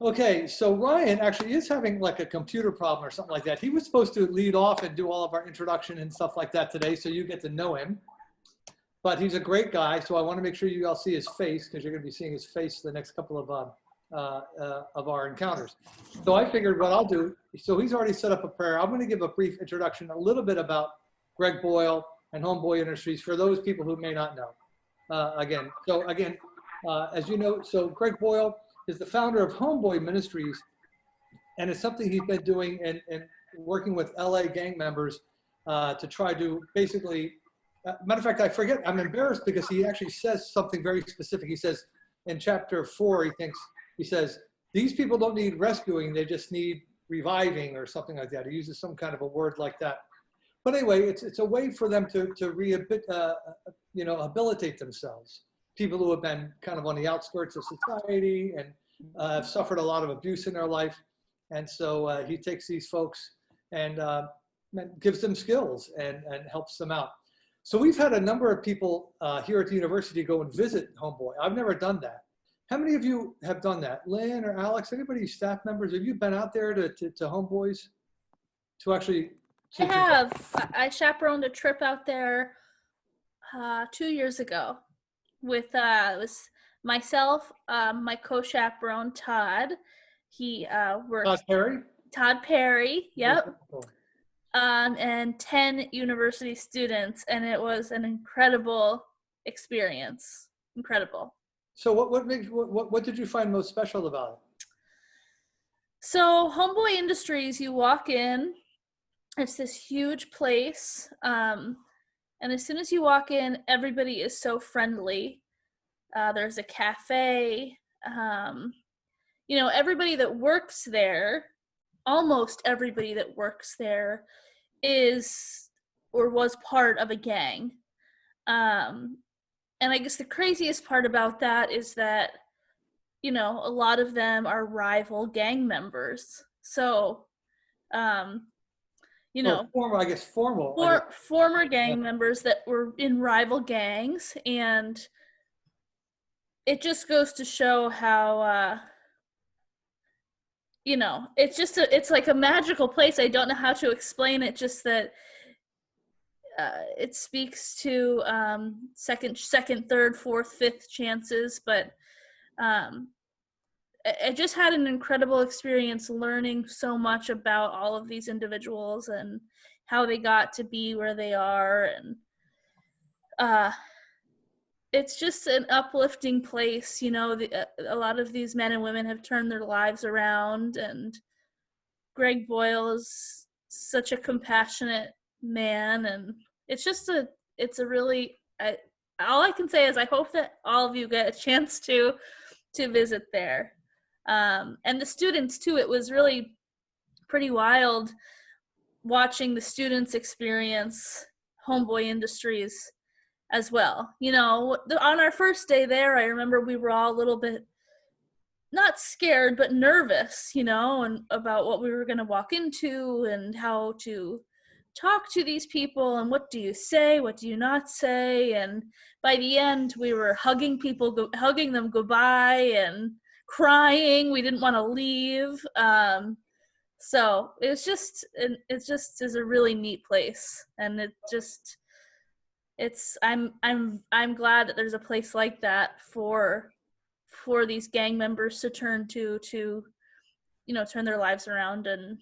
Okay, so Ryan actually is having like a computer problem or something like that. He was supposed to lead off and do all of our introduction and stuff like that today, so you get to know him. But he's a great guy, so I want to make sure you all see his face because you're going to be seeing his face the next couple of our encounters. So I figured what I'll do, so he's already set up a prayer. I'm going to give a brief introduction, a little bit about Greg Boyle and Homeboy Industries for those people who may not know. As you know, so Greg Boyle is the founder of Homeboy Ministries, and it's something he's been doing and working with LA gang members to try to basically, matter of fact, I forget, I'm embarrassed because he actually says something very specific. He says in chapter 4, he says, these people don't need rescuing, they just need reviving or something like that. He uses some kind of a word like that. But anyway, it's a way for them to rehabilitate themselves. People who have been kind of on the outskirts of society and have suffered a lot of abuse in their life. And so he takes these folks and gives them skills and helps them out. So we've had a number of people here at the university go and visit Homeboy. I've never done that. How many of you have done that? Lynn or Alex, anybody, staff members, have you been out there to Homeboys to actually? I have. I chaperoned a trip out there 2 years ago with it was myself, my co-chaperone Todd. He works. Todd Perry? Todd Perry, yep. And 10 university students, and it was an incredible experience. Incredible. So what did you find most special about it? So Homeboy Industries, you walk in, it's this huge place, and as soon as you walk in, everybody is so friendly. There's a cafe. Everybody that works there, almost everybody that works there is or was part of a gang. And I guess the craziest part about that is that, a lot of them are rival gang members. So, former gang members that were in rival gangs, and it just goes to show how, it's like a magical place. I don't know how to explain it, just that it speaks to second, third, fourth, fifth chances, but I just had an incredible experience learning so much about all of these individuals and how they got to be where they are, and it's just an uplifting place. A lot of these men and women have turned their lives around, and Greg Boyle is such a compassionate man, and it's a really, all I can say is I hope that all of you get a chance to visit there. And the students too, it was really pretty wild watching the students experience Homeboy Industries as well. On our first day there, I remember we were all a little bit, not scared, but nervous, and about what we were going to walk into and how to talk to these people and what do you say, what do you not say. And by the end, we were hugging them goodbye and crying. We didn't want to leave. So it just is a really neat place, and I'm glad that there's a place like that for these gang members to turn to turn their lives around. And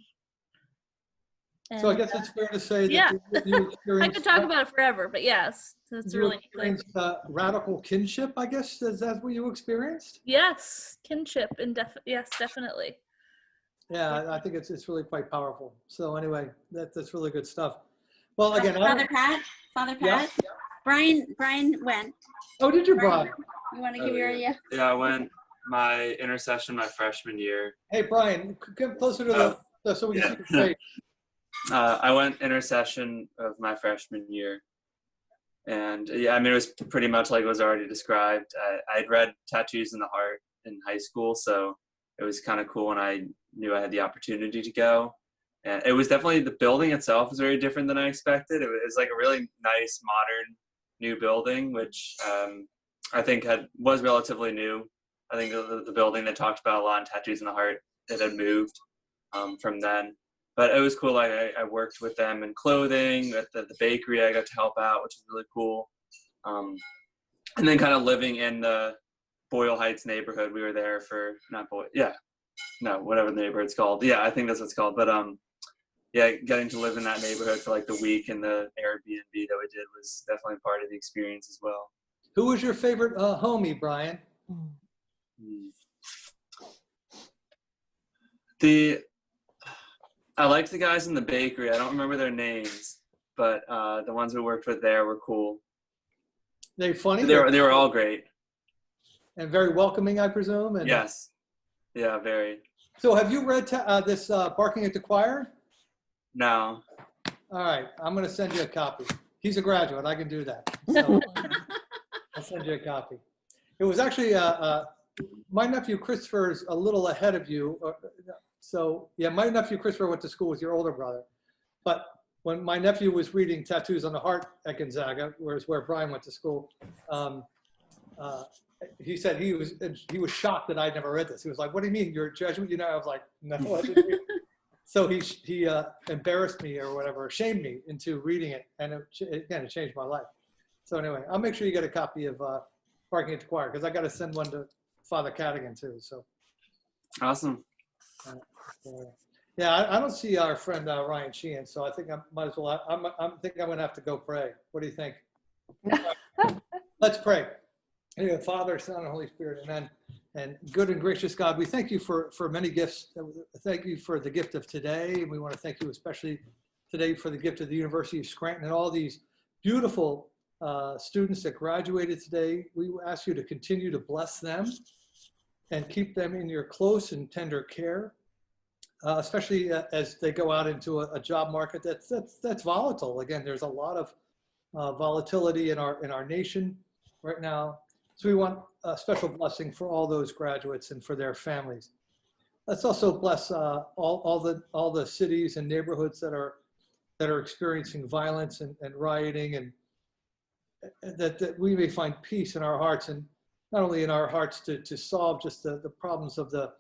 so I guess it's fair to say that you experienced. I could talk about it forever, but yes, it's really experienced radical kinship, I guess. Is that what you experienced? Yes, kinship, yes, definitely. Yeah, I think it's really quite powerful. So anyway, that's really good stuff. Well, again, Father Pat. Yeah. Brian went. Oh, did you, Brian? You want to give your idea? Yeah, I went my intercession my freshman year. Hey, Brian, come closer to so we can see your face. I went intercession of my freshman year. And yeah, it was pretty much like it was already described. I'd read Tattoos in the Heart in high school, so it was kind of cool when I knew I had the opportunity to go. And it was definitely, the building itself was very different than I expected. It was like a really nice, modern, new building, which I think was relatively new I think the building that talked about a lot in Tattoos in the Heart, it had moved from then. But it was cool. I worked with them in clothing at the bakery. I got to help out, which was really cool. And then kind of living in the Boyle Heights neighborhood. We were there for, not Boyle, yeah, no, whatever the neighborhood's called. Yeah, I think that's what it's called. But yeah, getting to live in that neighborhood for like the week and the Airbnb that we did was definitely part of the experience as well. Who was your favorite homie, Brian? I liked the guys in the bakery. I don't remember their names, but the ones we worked with there were cool. They funny? They were all great. And very welcoming, I presume? And yes. Yeah, very. So have you read this Barking at the Choir? No. All right, I'm going to send you a copy. He's a graduate. I can do that. So I'll send you a copy. It was actually my nephew Christopher's a little ahead of you. So yeah, my nephew Christopher went to school with your older brother. But when my nephew was reading Tattoos on the Heart at Gonzaga, where Brian went to school, he said he was shocked that I'd never read this. He was like, "What do you mean, you're a Jesuit?" You know, I was like, "No, I didn't read it." So he embarrassed me or whatever, shamed me into reading it, and it changed my life. So anyway, I'll make sure you get a copy of Barking at the Choir, because I got to send one to Father Cadigan too. So awesome. Yeah, I don't see our friend Ryan Sheehan, so I think I might as well. I'm going to have to go pray. What do you think? Let's pray. Anyway, Father, Son, and Holy Spirit, amen. And good and gracious God, we thank you for many gifts. Thank you for the gift of today. We want to thank you especially today for the gift of the University of Scranton and all these beautiful students that graduated today. We ask you to continue to bless them and keep them in your close and tender care, especially as they go out into a job market that's volatile. Again, there's a lot of volatility in our nation right now. So we want a special blessing for all those graduates and for their families. Let's also bless all the cities and neighborhoods that are experiencing violence and rioting, and that we may find peace in our hearts, and not only in our hearts to solve just the problems of the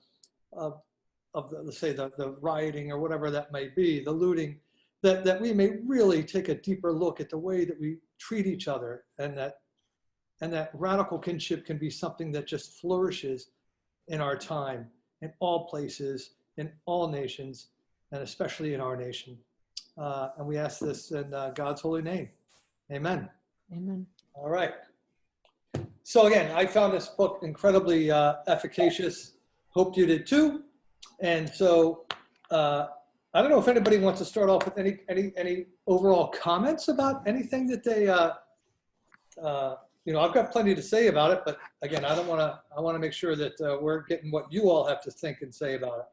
let's say the rioting or whatever that may be, the looting, that we may really take a deeper look at the way that we treat each other, and that radical kinship can be something that just flourishes in our time, in all places, in all nations, and especially in our nation. And we ask this in God's holy name. Amen. Amen. All right. So again, I found this book incredibly efficacious. Hope you did too. And so I don't know if anybody wants to start off with any overall comments about anything that they I've got plenty to say about it, but again, I want to make sure that we're getting what you all have to think and say about it.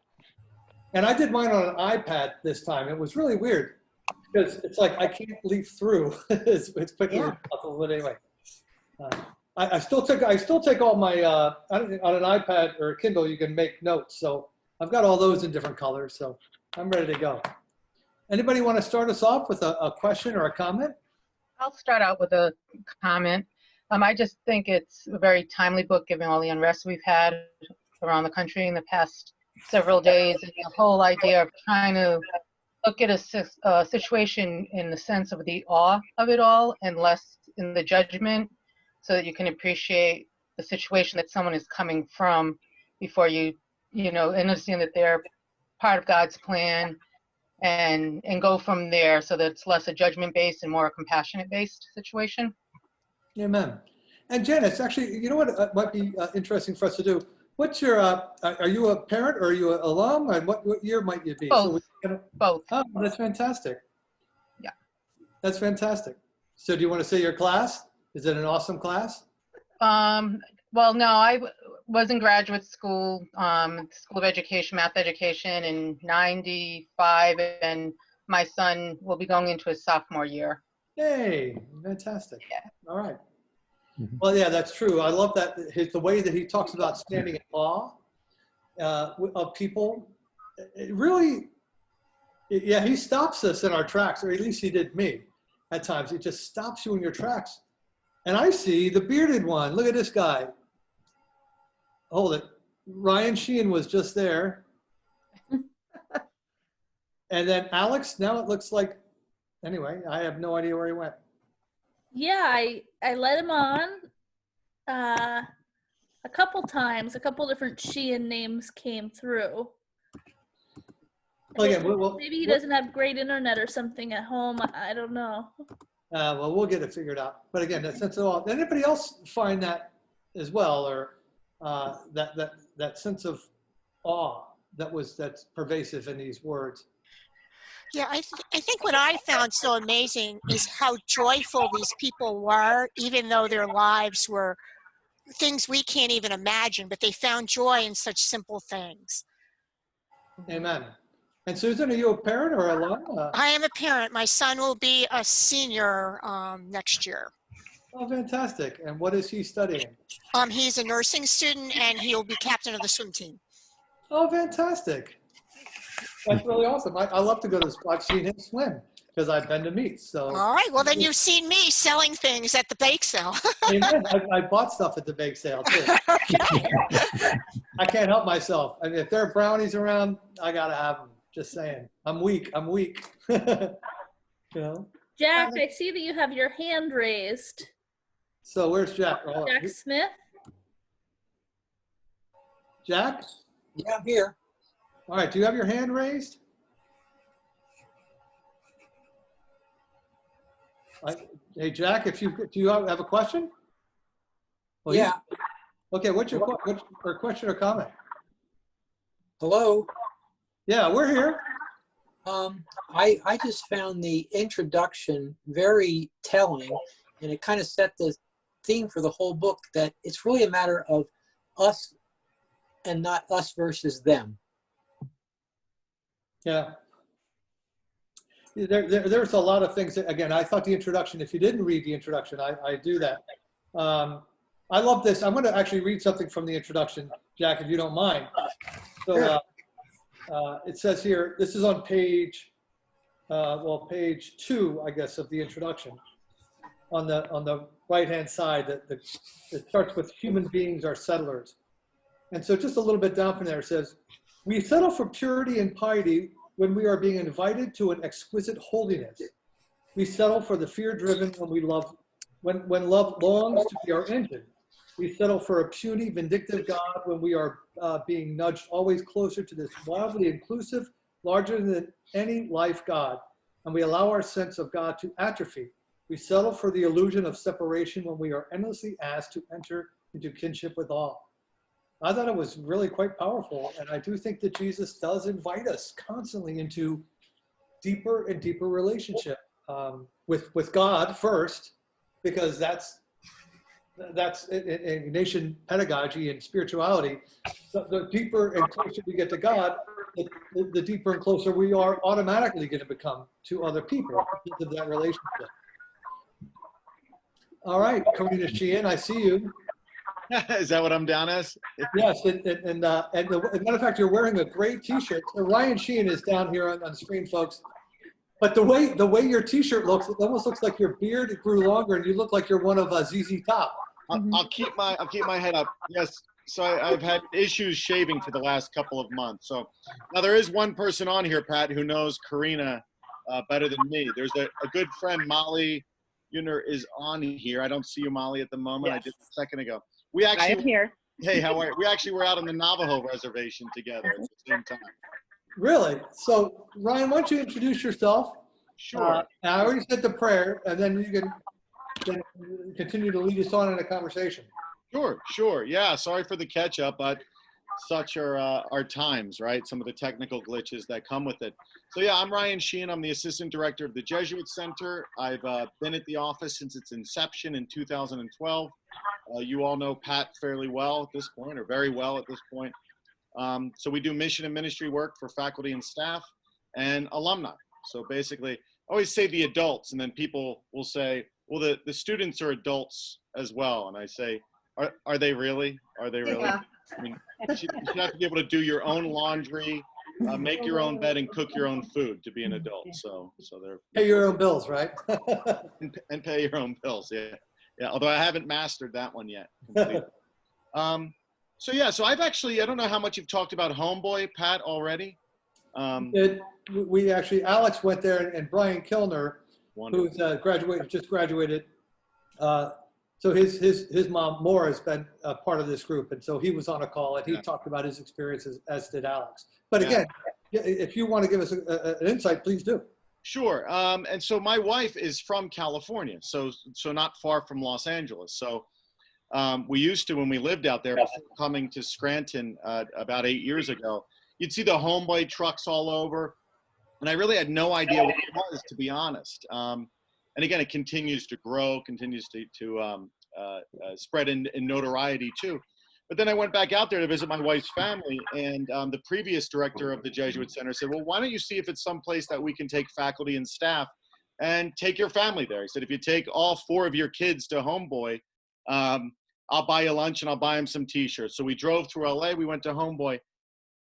And I did mine on an iPad this time. It was really weird because it's like I can't leaf through as quickly as possible. But anyway, I still take all my on an iPad or a Kindle. You can make notes, so I've got all those in different colors. So I'm ready to go. Anybody want to start us off with a question or a comment? I'll start out with a comment. I just think it's a very timely book, given all the unrest we've had around the country in the past several days, and the whole idea of trying to look at a situation in the sense of the awe of it all and less in the judgment, so that you can appreciate the situation that someone is coming from before you understand that they're part of God's plan, and go from there, so that it's less a judgment-based and more a compassionate-based situation. Amen. And Janice, actually, you know what might be interesting for us to do? What's your, are you a parent or are you an alum? And what year might you be? Both. Both. Oh, that's fantastic. Yeah. That's fantastic. So do you want to say your class? Is it an awesome class? Well, no, I was in graduate school, School of Education, Math Education in '95, and my son will be going into his sophomore year. Hey, fantastic. Yeah. All right. Well, yeah, that's true. I love that the way that he talks about standing in awe of people. It really, yeah, he stops us in our tracks, or at least he did me at times. He just stops you in your tracks. And I see the bearded one. Look at this guy. hold it. Ryan Sheehan was just there. And then Alex, now it looks like, anyway, I have no idea where he went. Yeah, I let him on a couple times. A couple different Sheehan names came through. Well, again, Maybe he doesn't have great internet or something at home. I don't know. well, we'll get it figured out. But again, that sense of awe. Did anybody else find that as well, or that sense of awe that's pervasive in these words? Yeah, I think what I found so amazing is how joyful these people were, even though their lives were things we can't even imagine, but they found joy in such simple things. Amen. And Susan, are you a parent or alum? I am a parent. My son will be a senior next year. Oh, fantastic. And what is he studying? He's a nursing student and he'll be captain of the swim team. Oh, fantastic. That's really awesome. I love to go to, I've seen him swim because I've been to meets. So. All right. Well, then you've seen me selling things at the bake sale. Amen. I bought stuff at the bake sale too. Okay. I can't help myself. I mean, if there are brownies around, I got to have them. Just saying. I'm weak. You know? Jack, I see that you have your hand raised. So where's Jack? Oh, Jack Smith? Jack? Yeah, I'm here. All right. Do you have your hand raised? Hey, Jack, do you have a question? Well, Yeah. Okay. What's your question or comment? Hello. Yeah, we're here. I just found the introduction very telling, and it kind of set the theme for the whole book, that it's really a matter of us and not us versus them. Yeah. There's a lot of things that, again, I thought the introduction, if you didn't read the introduction, I do that. I love this. I'm going to actually read something from the introduction, Jack, if you don't mind. So it says here, this is on page 2, I guess, of the introduction. On the right-hand side, that it starts with human beings are settlers. And so just a little bit down from there, it says, we settle for purity and piety when we are being invited to an exquisite holiness. We settle for the fear-driven when love longs to be our engine. We settle for a puny, vindictive God when we are being nudged always closer to this wildly inclusive, larger than any life God. And we allow our sense of God to atrophy. We settle for the illusion of separation when we are endlessly asked to enter into kinship with all. I thought it was really quite powerful. And I do think that Jesus does invite us constantly into deeper and deeper relationship with God first, because that's in Ignatian pedagogy and spirituality. The deeper and closer we get to God, the deeper and closer we are automatically going to become to other people because of that relationship. All right, Karina Sheehan, I see you. Is that what I'm down as? Yes, and as a matter of fact, you're wearing a great T-shirt. So Ryan Sheehan is down here on screen, folks. But the way your T-shirt looks, it almost looks like your beard grew longer, and you look like you're one of ZZ Top. I'll keep my head up. Yes. So I've had issues shaving for the last couple of months. So now there is one person on here, Pat, who knows Karina better than me. There's a good friend, Molly Uner, is on here. I don't see you, Molly, at the moment. Yes. I did a second ago. We actually, I am here. Hey, how are you? We actually were out on the Navajo reservation together at the same time. Really? So Ryan, why don't you introduce yourself? Sure. I already said the prayer, and then you can continue to lead us on in a conversation. Sure. Yeah, sorry for the catch up, but such are our times, right? Some of the technical glitches that come with it. So yeah, I'm Ryan Sheehan. I'm the assistant director of the Jesuit Center. I've been at the office since its inception in 2012. You all know Pat fairly well at this point, or very well at this point. So we do mission and ministry work for faculty and staff and alumni. So basically, I always say the adults, and then people will say, well, the students are adults as well. And I say, are they really? Are they really? Yeah. I mean, you should have to be able to do your own laundry, make your own bed, and cook your own food to be an adult. So they're Pay your own bills, right? and pay your own bills. Yeah. Although I haven't mastered that one yet. So yeah, so I've actually, I don't know how much you've talked about Homeboy, Pat, already. We actually, Alex went there, and Brian Kilner, Wonderful. who's just graduated. So his mom, Maura, has been a part of this group. And so he was on a call, and he talked about his experiences, as did Alex. But again, if you want to give us an insight, please do. Sure. And so my wife is from California, so not far from Los Angeles. So we used to, when we lived out there, before coming to Scranton about 8 years ago, you'd see the Homeboy trucks all over. And I really had no idea what it was, to be honest. And again, it continues to grow, continues to spread in notoriety too. But then I went back out there to visit my wife's family, and the previous director of the Jesuit Center said, well, why don't you see if it's someplace that we can take faculty and staff and take your family there? He said, if you take all 4 of your kids to Homeboy, I'll buy you lunch and I'll buy them some t-shirts. So we drove through LA, we went to Homeboy.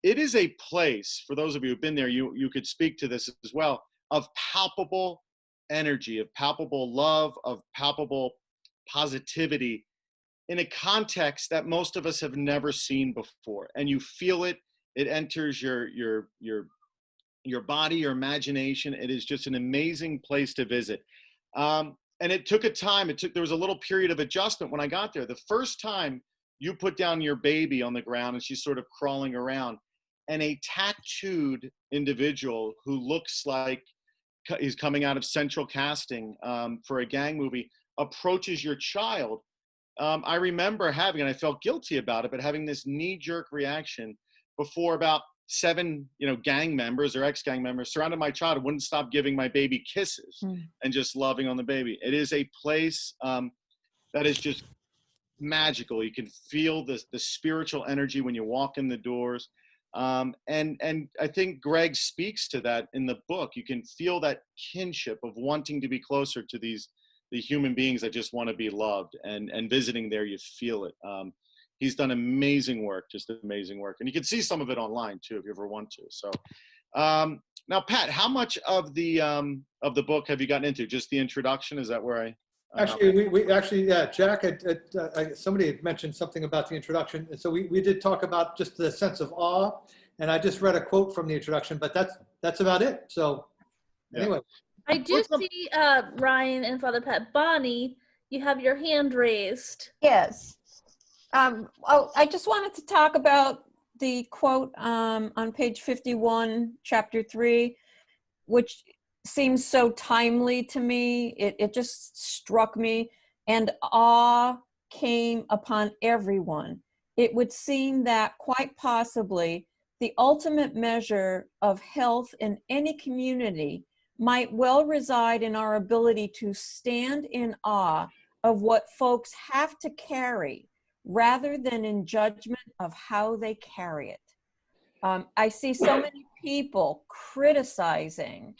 It is a place, for those of you who've been there, you could speak to this as well, of palpable energy, of palpable love, of palpable positivity, in a context that most of us have never seen before. And you feel it, it enters your body, your imagination. It is just an amazing place to visit. And it took a time, there was a little period of adjustment when I got there. The first time you put down your baby on the ground and she's sort of crawling around, and a tattooed individual who looks like he's coming out of central casting for a gang movie approaches your child, I remember having, and I felt guilty about it, but having this knee-jerk reaction before about 7, gang members or ex-gang members surrounded my child and wouldn't stop giving my baby kisses and just loving on the baby. It is a place that is just magical. You can feel the spiritual energy when you walk in the doors. And I think Greg speaks to that in the book. You can feel that kinship of wanting to be closer to the human beings that just want to be loved, and visiting there, you feel it. He's done amazing work, just amazing work. And you can see some of it online too, if you ever want to. So, now Pat, how much of the book have you gotten into? Just the introduction? Is that where Actually, we actually, Jack, somebody had mentioned something about the introduction. And so we did talk about just the sense of awe, and I just read a quote from the introduction, but that's about it. So anyway. I do see, Ryan and Father Pat. Bonnie, you have your hand raised. Yes. I just wanted to talk about the quote on page 51, chapter 3, which seems so timely to me. It just struck me. And awe came upon everyone. It would seem that quite possibly the ultimate measure of health in any community might well reside in our ability to stand in awe of what folks have to carry, rather than in judgment of how they carry it. I see so many people criticizing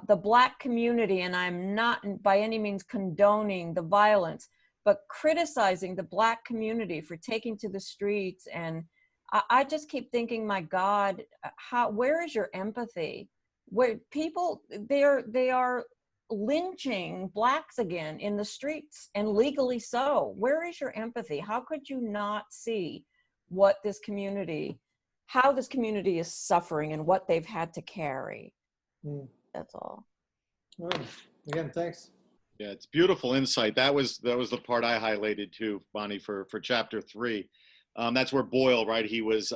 the Black community, and I'm not by any means condoning the violence, but criticizing the Black community for taking to the streets. And I just keep thinking, my God, where is your empathy? Where people, they are lynching Blacks again in the streets, and legally so. Where is your empathy? How could you not see what this community, how this community is suffering and what they've had to carry? That's all. All right. Again, thanks. Yeah, it's beautiful insight. That was the part I highlighted too, Bonnie, for chapter 3. That's where Boyle, right? He was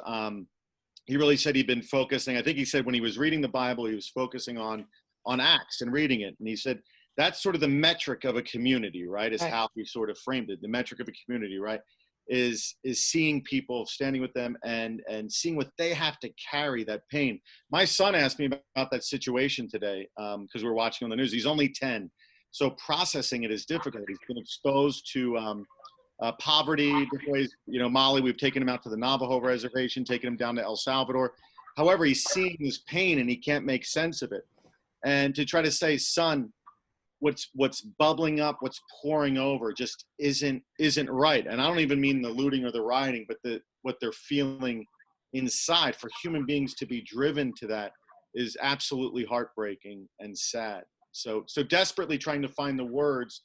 he really said he'd been focusing. I think he said when he was reading the Bible, he was focusing on Acts and reading it. And he said that's sort of the metric of a community, right? Is how he sort of framed it. The metric of a community, right? Is seeing people, standing with them, and seeing what they have to carry, that pain. My son asked me about that situation today because we're watching on the news. He's only 10, so processing it is difficult. He's been exposed to poverty, different ways. Molly, we've taken him out to the Navajo reservation, taken him down to El Salvador. However, he's seeing this pain and he can't make sense of it. And to try to say, son, what's bubbling up, what's pouring over just isn't right. And I don't even mean the looting or the rioting, but what they're feeling inside. For human beings to be driven to that is absolutely heartbreaking and sad. So desperately trying to find the words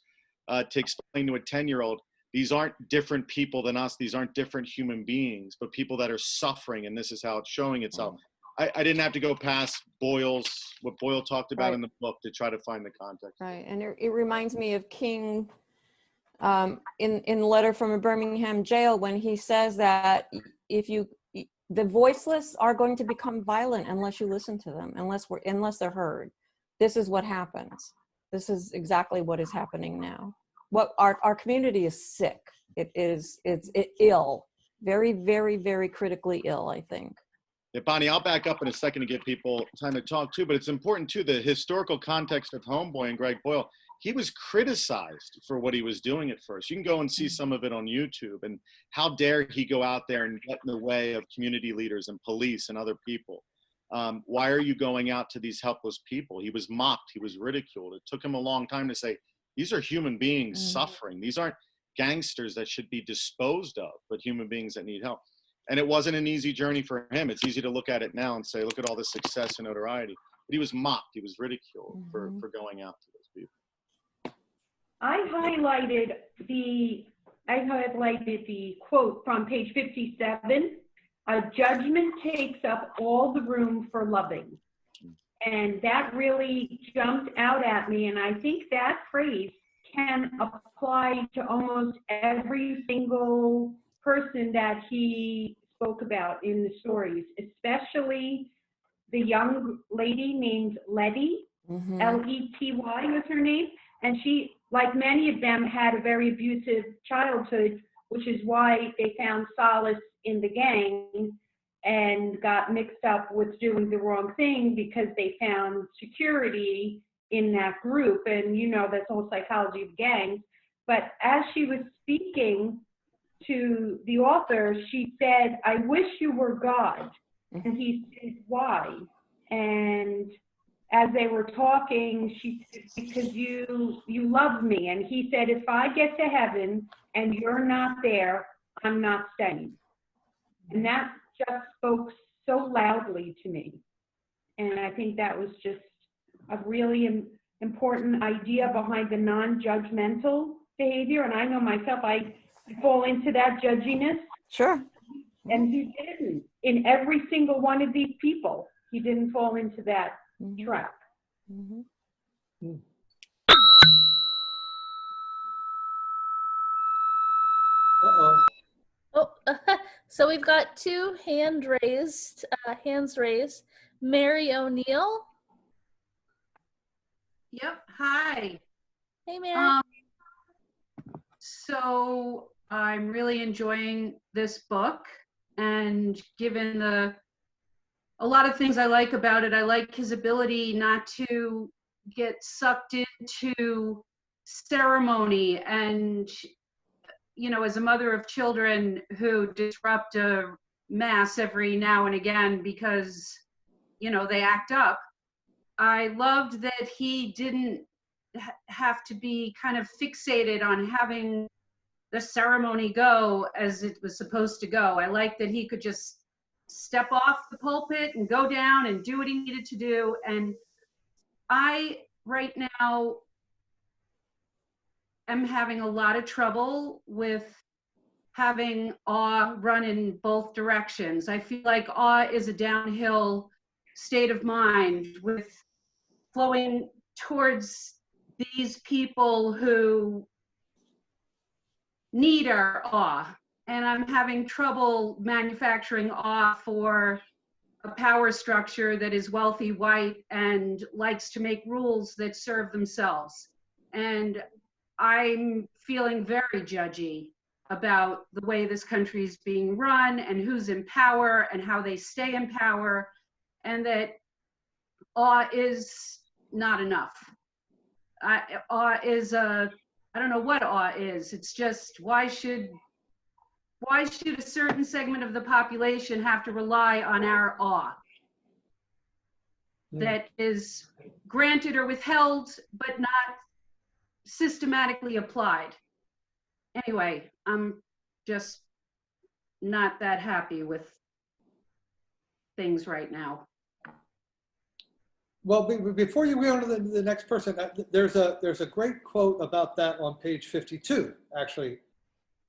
to explain to a 10-year-old, these aren't different people than us. These aren't different human beings, but people that are suffering, and this is how it's showing itself. I didn't have to go past what Boyle talked about Right. in the book to try to find the context. Right, and it reminds me of King in the letter from a Birmingham jail when he says that the voiceless are going to become violent unless you listen to them, unless they're heard. This is what happens. This is exactly what is happening now. What our community is sick. It's ill, very, very, very critically ill, I think. Yeah, Bonnie, I'll back up in a second to give people time to talk too, but it's important too, the historical context of Homeboy and Greg Boyle. He was criticized for what he was doing at first. You can go and see some of it on YouTube, and how dare he go out there and get in the way of community leaders and police and other people. Why are you going out to these helpless people? He was mocked, he was ridiculed. It took him a long time to say, these are human beings suffering. These aren't gangsters that should be disposed of, but human beings that need help. And it wasn't an easy journey for him. It's easy to look at it now and say, look at all the success and notoriety. But he was mocked, he was ridiculed for going out to those people. I highlighted the quote from page 57, "A judgment takes up all the room for loving." And that really jumped out at me. And I think that phrase can apply to almost every single person that he spoke about in the stories, especially the young lady named Letty, L-E-T-Y was her name. And she, like many of them, had a very abusive childhood, which is why they found solace in the gang and got mixed up with doing the wrong thing because they found security in that group. And you know, that's the whole psychology of gangs. But as she was speaking to the author, she said, "I wish you were God." And he said, "Why?" And as they were talking, she said, "Because you love me." And he said, "If I get to heaven and you're not there, I'm not staying." And that just spoke so loudly to me. And I think that was just a really important idea behind the non-judgmental behavior. And I know myself, I fall into that judginess. Sure. And he didn't. In every single one of these people, he didn't fall into that trap. Uh-oh. Oh, so we've got two hands raised. Mary O'Neill. Yep. Hi. Hey, Mary. So I'm really enjoying this book, and given a lot of things I like about it, I like his ability not to get sucked into ceremony. And, you know, as a mother of children who disrupt a mass every now and again because, you know, they act up, I loved that he didn't have to be kind of fixated on having the ceremony go as it was supposed to go. I like that he could just step off the pulpit and go down and do what he needed to do. And I, right now, am having a lot of trouble with having awe run in both directions. I feel like awe is a downhill state of mind with flowing towards these people who need our awe. And I'm having trouble manufacturing awe for a power structure that is wealthy, white, and likes to make rules that serve themselves. And I'm feeling very judgy about the way this country is being run and who's in power and how they stay in power, and that awe is not enough. Awe is I don't know what awe is. It's just, why should a certain segment of the population have to rely on our awe that is granted or withheld, but not systematically applied? Anyway, I'm just not that happy with things right now. Well, before you go on to the next person, there's a great quote about that on page 52, actually,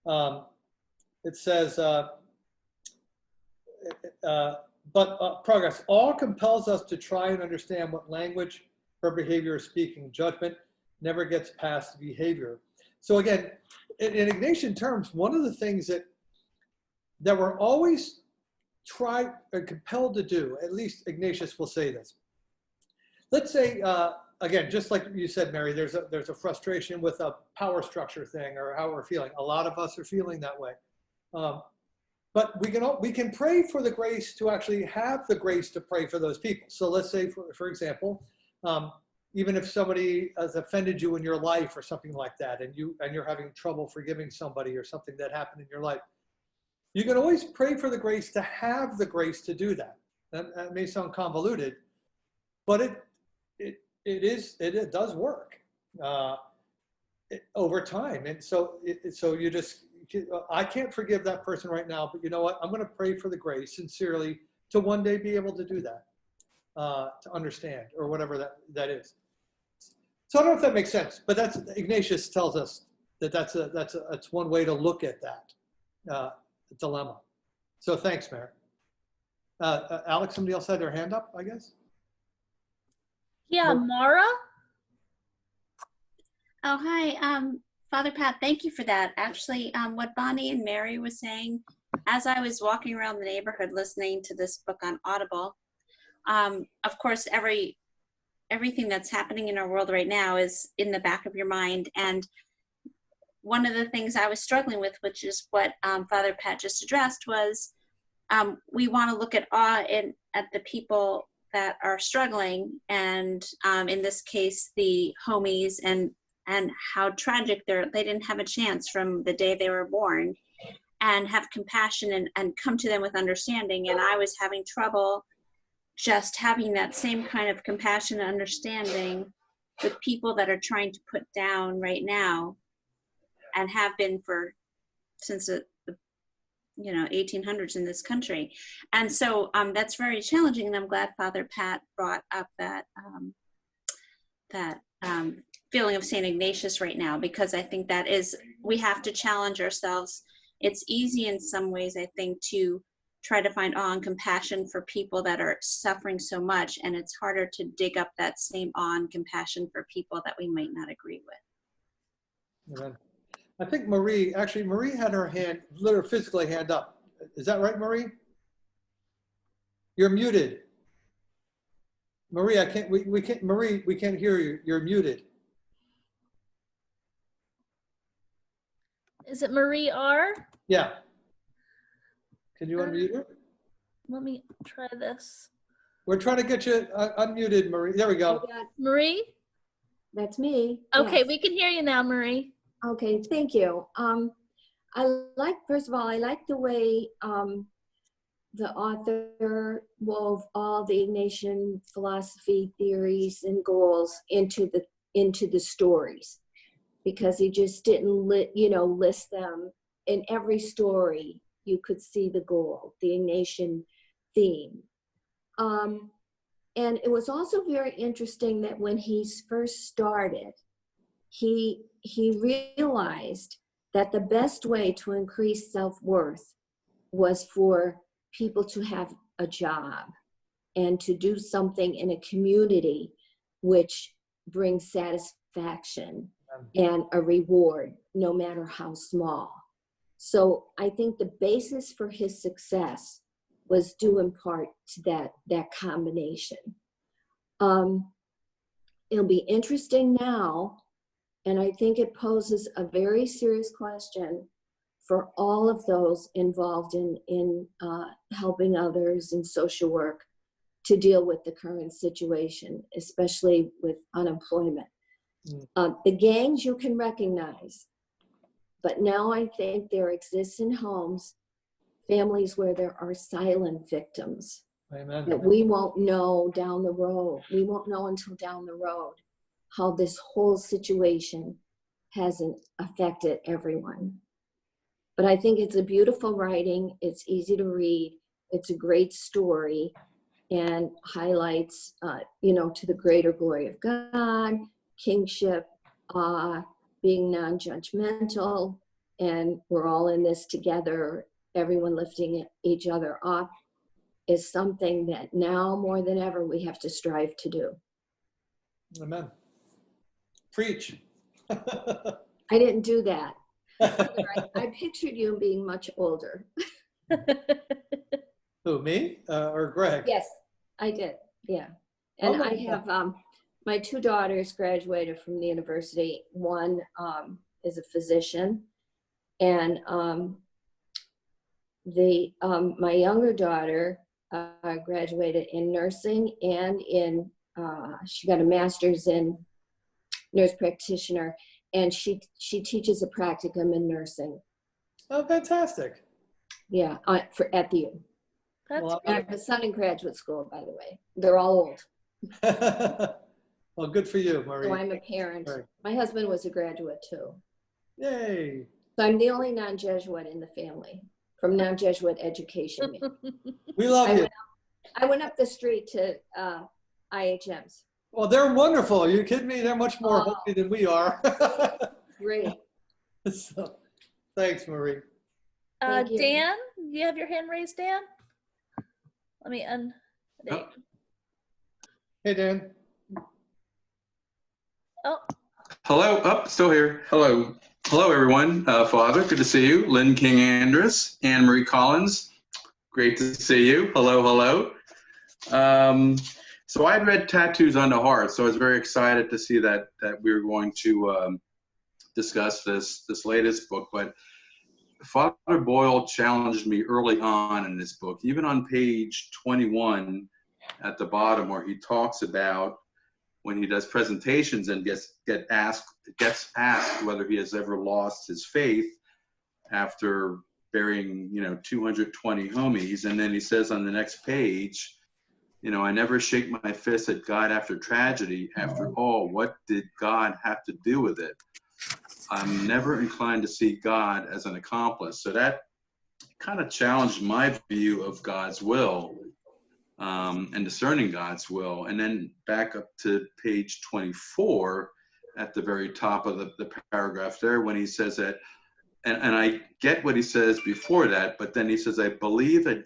It says, progress. All compels us to try and understand what language her behavior is speaking. Judgment never gets past behavior. So again, in Ignatian terms, one of the things that we're always compelled to do, at least Ignatius will say this. Let's say, again, just like you said, Mary, there's a frustration with a power structure thing or how we're feeling. A lot of us are feeling that way. But we can pray for the grace to actually have the grace to pray for those people. So let's say, for example, even if somebody has offended you in your life or something like that, and you're having trouble forgiving somebody or something that happened in your life, you can always pray for the grace to have the grace to do that. That may sound convoluted, but it does work over time. And so you just, I can't forgive that person right now, but you know what? I'm going to pray for the grace sincerely to one day be able to do that, to understand, or whatever that is. So I don't know if that makes sense, but that's, Ignatius tells us that that's one way to look at that dilemma. So thanks, Mary. Alex, somebody else had their hand up, I guess? Yeah, Mara? Oh, hi. Father Pat, thank you for that. Actually, what Bonnie and Mary was saying, as I was walking around the neighborhood listening to this book on Audible, of course, everything that's happening in our world right now is in the back of your mind. And one of the things I was struggling with, which is what Father Pat just addressed, was we want to look at awe at the people that are struggling, and in this case, the homies, and how tragic they didn't have a chance from the day they were born, and have compassion and come to them with understanding. And I was having trouble just having that same kind of compassion and understanding with people that are trying to put down right now, and have been since the 1800s in this country. And so that's very challenging, and I'm glad Father Pat brought up that feeling of St. Ignatius right now, because I think we have to challenge ourselves. It's easy in some ways, I think, to try to find awe and compassion for people that are suffering so much, and it's harder to dig up that same awe and compassion for people that we might not agree with. Amen. I think Marie had her hand, literally physically hand up. Is that right, Marie? You're muted. Marie, we can't hear you. You're muted. Is it Marie R? Yeah. Can you unmute her? Let me try this. We're trying to get you unmuted, Marie. There we go. Marie? That's me. Okay, yes. We can hear you now, Marie. Okay, thank you. First of all, I like the way the author wove all the Ignatian philosophy, theories, and goals into the stories, because he just didn't list them. In every story, you could see the goal, the Ignatian theme. And it was also very interesting that when he first started, he realized that the best way to increase self-worth was for people to have a job and to do something in a community which brings satisfaction and a reward, no matter how small. So I think the basis for his success was due in part to that combination. It'll be interesting now, and I think it poses a very serious question for all of those involved in helping others in social work to deal with the current situation, especially with unemployment. The gangs you can recognize, but now I think there exists in homes families where there are silent victims. Amen. That we won't know down the road. We won't know until down the road how this whole situation hasn't affected everyone. But I think it's a beautiful writing. It's easy to read. It's a great story and highlights, to the greater glory of God, kingship, being non-judgmental, and we're all in this together, everyone lifting each other up, is something that now more than ever we have to strive to do. Amen. Preach. I didn't do that. I pictured you being much older. Who, me or Greg? Yes, I did. Yeah. And Oh, I have my two daughters graduated from the university. One is a physician, and my younger daughter graduated in nursing and she got a master's in nurse practitioner, and she teaches a practicum in nursing. Oh, fantastic. Yeah, at the U. That's I have a son in graduate school, by the way. They're all old. Well, good for you, Marie. So I'm a parent. Right. My husband was a graduate too. Yay. So I'm the only non-Jesuit in the family from non-Jesuit education. We love you. I went up the street to IHMs. Well, they're wonderful. Are you kidding me? They're much more holy than we are. Great. So, thanks, Marie. Thank you. Dan, you have your hand raised, Dan? Let me Oh. Hey, Dan. Oh, Hello, still here. Hello. Hello, everyone. Father, good to see you. Lynn King Andrus, Anne Marie Collins, great to see you. Hello, hello. So I'd read Tattoos on the Heart, so I was very excited to see that we were going to discuss this latest book. But Father Boyle challenged me early on in this book, even on page 21 at the bottom, where he talks about when he does presentations and gets asked whether he has ever lost his faith after burying 220 homies, and then he says on the next page, I never shake my fist at God after tragedy. After all, what did God have to do with it? I'm never inclined to see God as an accomplice. So that kind of challenged my view of God's will and discerning God's will. And then back up to page 24 at the very top of the paragraph there when he says that, and I get what he says before that, but then he says, I believe that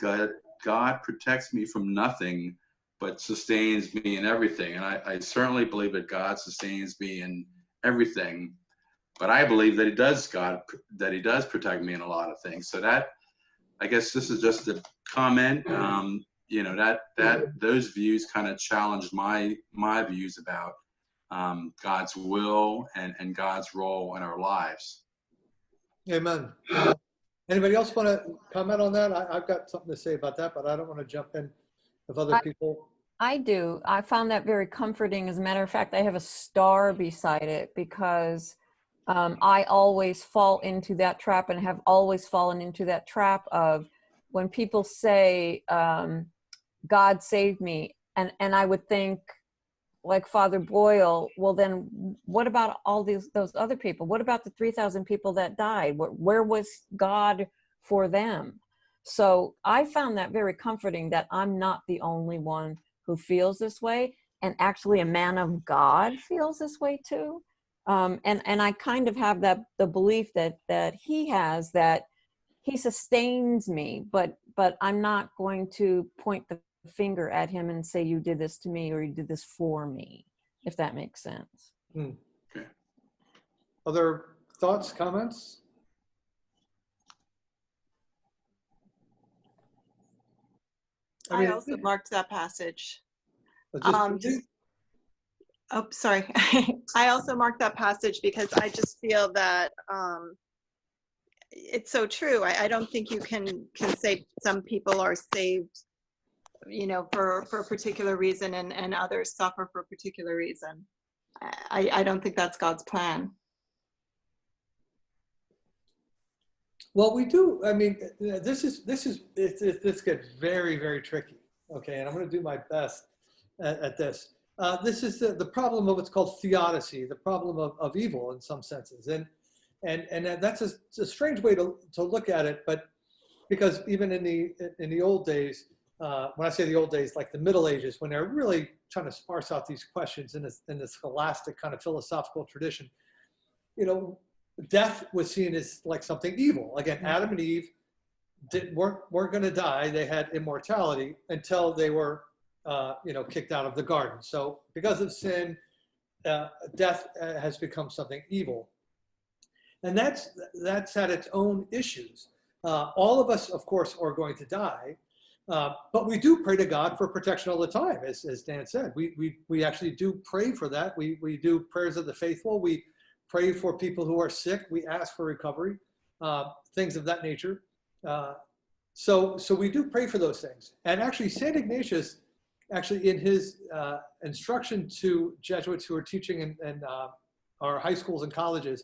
God protects me from nothing but sustains me in everything. And I certainly believe that God sustains me in everything. But I believe that he does protect me in a lot of things. So that, I guess this is just a comment, that those views kind of challenged my views about God's will and God's role in our lives. Amen. Anybody else want to comment on that? I've got something to say about that, but I don't want to jump in if other people. I do. I found that very comforting. As a matter of fact, I have a star beside it because I always fall into that trap and have always fallen into that trap of when people say, God saved me. And I would think, like Father Boyle, well, then what about all those other people? What about the 3,000 people that died? Where was God for them? So I found that very comforting that I'm not the only one who feels this way. And actually a man of God feels this way too. And I kind of have the belief that he has, that he sustains me, but I'm not going to point the finger at him and say, you did this to me or you did this for me, if that makes sense. Okay. Other thoughts, comments? I also marked that passage. Sorry. I also marked that passage because I just feel that it's so true. I don't think you can say some people are saved, for a particular reason and others suffer for a particular reason. I don't think that's God's plan. Well, we do. I mean, this gets very, very tricky. Okay, and I'm going to do my best at this. This is the problem of what's called theodicy, the problem of evil in some senses, and that's a strange way to look at it. But because even in the old days, when I say the old days, like the Middle Ages, when they're really trying to sparse out these questions in this scholastic kind of philosophical tradition, death was seen as like something evil. Again, Adam and Eve weren't going to die. They had immortality until they were, kicked out of the garden. So because of sin, death has become something evil. And that's had its own issues. All of us, of course, are going to die, but we do pray to God for protection all the time, as Dan said. We actually do pray for that. We do prayers of the faithful. We pray for people who are sick. We ask for recovery, things of that nature. So we do pray for those things. And actually, St. Ignatius, actually in his instruction to Jesuits who are teaching in our high schools and colleges,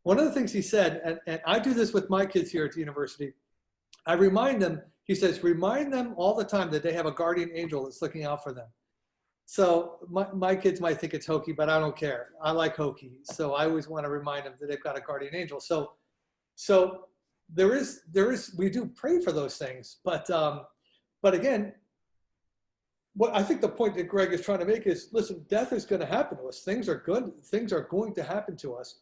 one of the things he said, and I do this with my kids here at the university, I remind them, he says, remind them all the time that they have a guardian angel that's looking out for them. So my kids might think it's hokey, but I don't care. I like hokey. So I always want to remind them that they've got a guardian angel. So there is, we do pray for those things, but again, what I think the point that Greg is trying to make is, listen, death is going to happen to us. Things are good. Things are going to happen to us.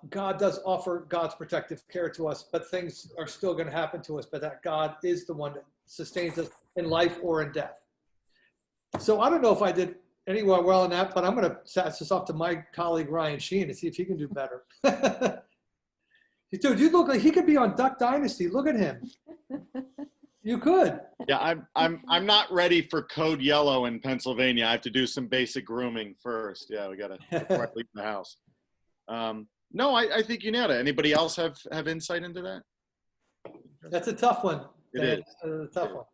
God does offer God's protective care to us, but things are still going to happen to us, but that God is the one that sustains us in life or in death. So I don't know if I did anywhere well in that, but I'm going to pass this off to my colleague, Ryan Sheen, and see if he can do better. Dude, you look like he could be on Duck Dynasty. Look at him. You could. Yeah, I'm not ready for Code Yellow in Pennsylvania. I have to do some basic grooming first. Yeah, we got to before I leave the house. No, I think you nailed it. Anybody else have insight into that? That's a tough one. It is a tough one.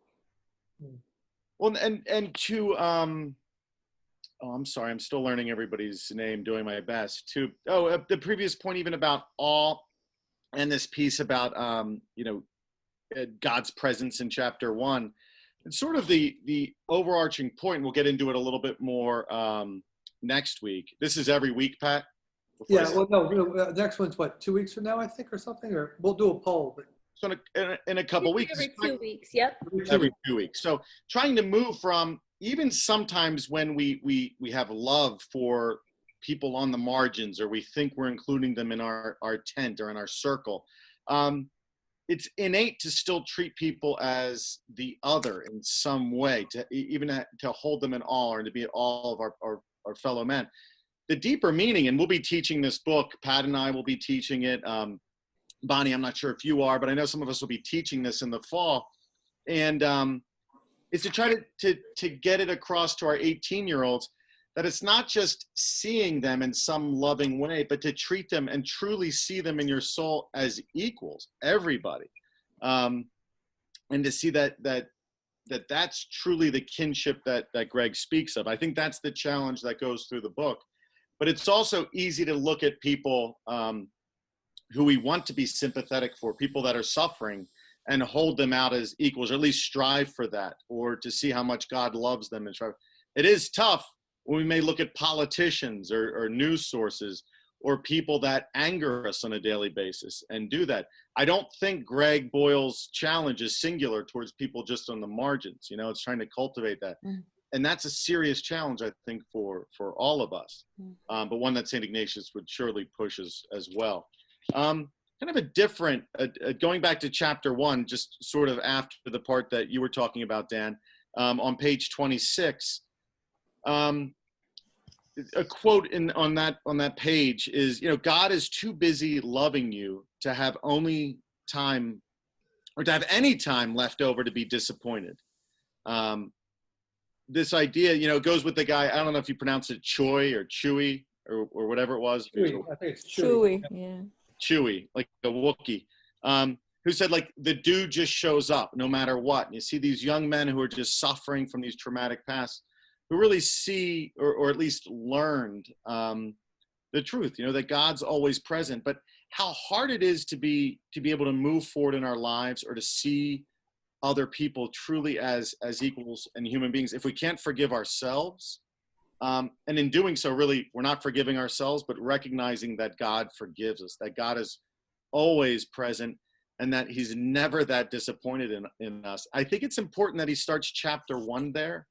Well, and to I'm sorry, I'm still learning everybody's name, doing my best. The previous point, even about awe, and this piece about God's presence in chapter 1. It's sort of the overarching point. We'll get into it a little bit more next week. This is every week, Pat? Yeah, well, no, next one's what, 2 weeks from now, I think, or something? Or we'll do a poll. But so in a couple weeks. Every 2 weeks, yep. Every 2 weeks. So trying to move from, even sometimes when we have love for people on the margins, or we think we're including them in our tent or in our circle, it's innate to still treat people as the other in some way, to hold them in awe, or to be all of our fellow men. The deeper meaning, and we'll be teaching this book, Pat and I will be teaching it. Bonnie, I'm not sure if you are, but I know some of us will be teaching this in the fall. And is to try to get it across to our 18-year-olds that it's not just seeing them in some loving way, but to treat them and truly see them in your soul as equals, everybody. And to see that's truly the kinship that Greg speaks of. I think that's the challenge that goes through the book. But it's also easy to look at people who we want to be sympathetic for, people that are suffering, and hold them out as equals, or at least strive for that, or to see how much God loves them and strive. It is tough when we may look at politicians or news sources or people that anger us on a daily basis and do that. I don't think Greg Boyle's challenge is singular towards people just on the margins. It's trying to cultivate that. And that's a serious challenge, I think, for all of us, but one that St. Ignatius would surely push as well. Kind of a different, going back to chapter 1, just sort of after the part that you were talking about, Dan, on page 26, a quote on that page is, God is too busy loving you to have only time, or to have any time left over to be disappointed. This idea, it goes with the guy, I don't know if you pronounce it Choi or Chewy or whatever it was. Chewy, I think it's Chewy. Yeah. Chewy, like a Wookiee, who said, like, the dude just shows up no matter what. And you see these young men who are just suffering from these traumatic pasts, who really see, or at least learned the truth, that God's always present. But how hard it is to be able to move forward in our lives, or to see other people truly as equals and human beings, if we can't forgive ourselves. And in doing so, really, we're not forgiving ourselves, but recognizing that God forgives us, that God is always present, and that he's never that disappointed in us. I think it's important that he starts chapter 1 there.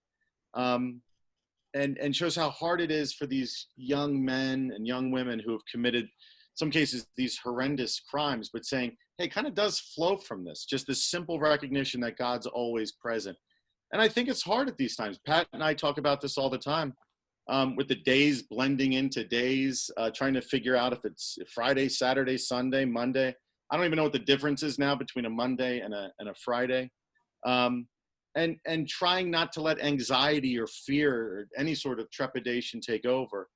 and shows how hard it is for these young men and young women who have committed, some cases, these horrendous crimes, but saying, hey, kind of does flow from this, just this simple recognition that God's always present. And I think it's hard at these times. Pat and I talk about this all the time, with the days blending into days, trying to figure out if it's Friday, Saturday, Sunday, Monday. I don't even know what the difference is now between a Monday and a Friday. And trying not to let anxiety or fear or any sort of trepidation take over.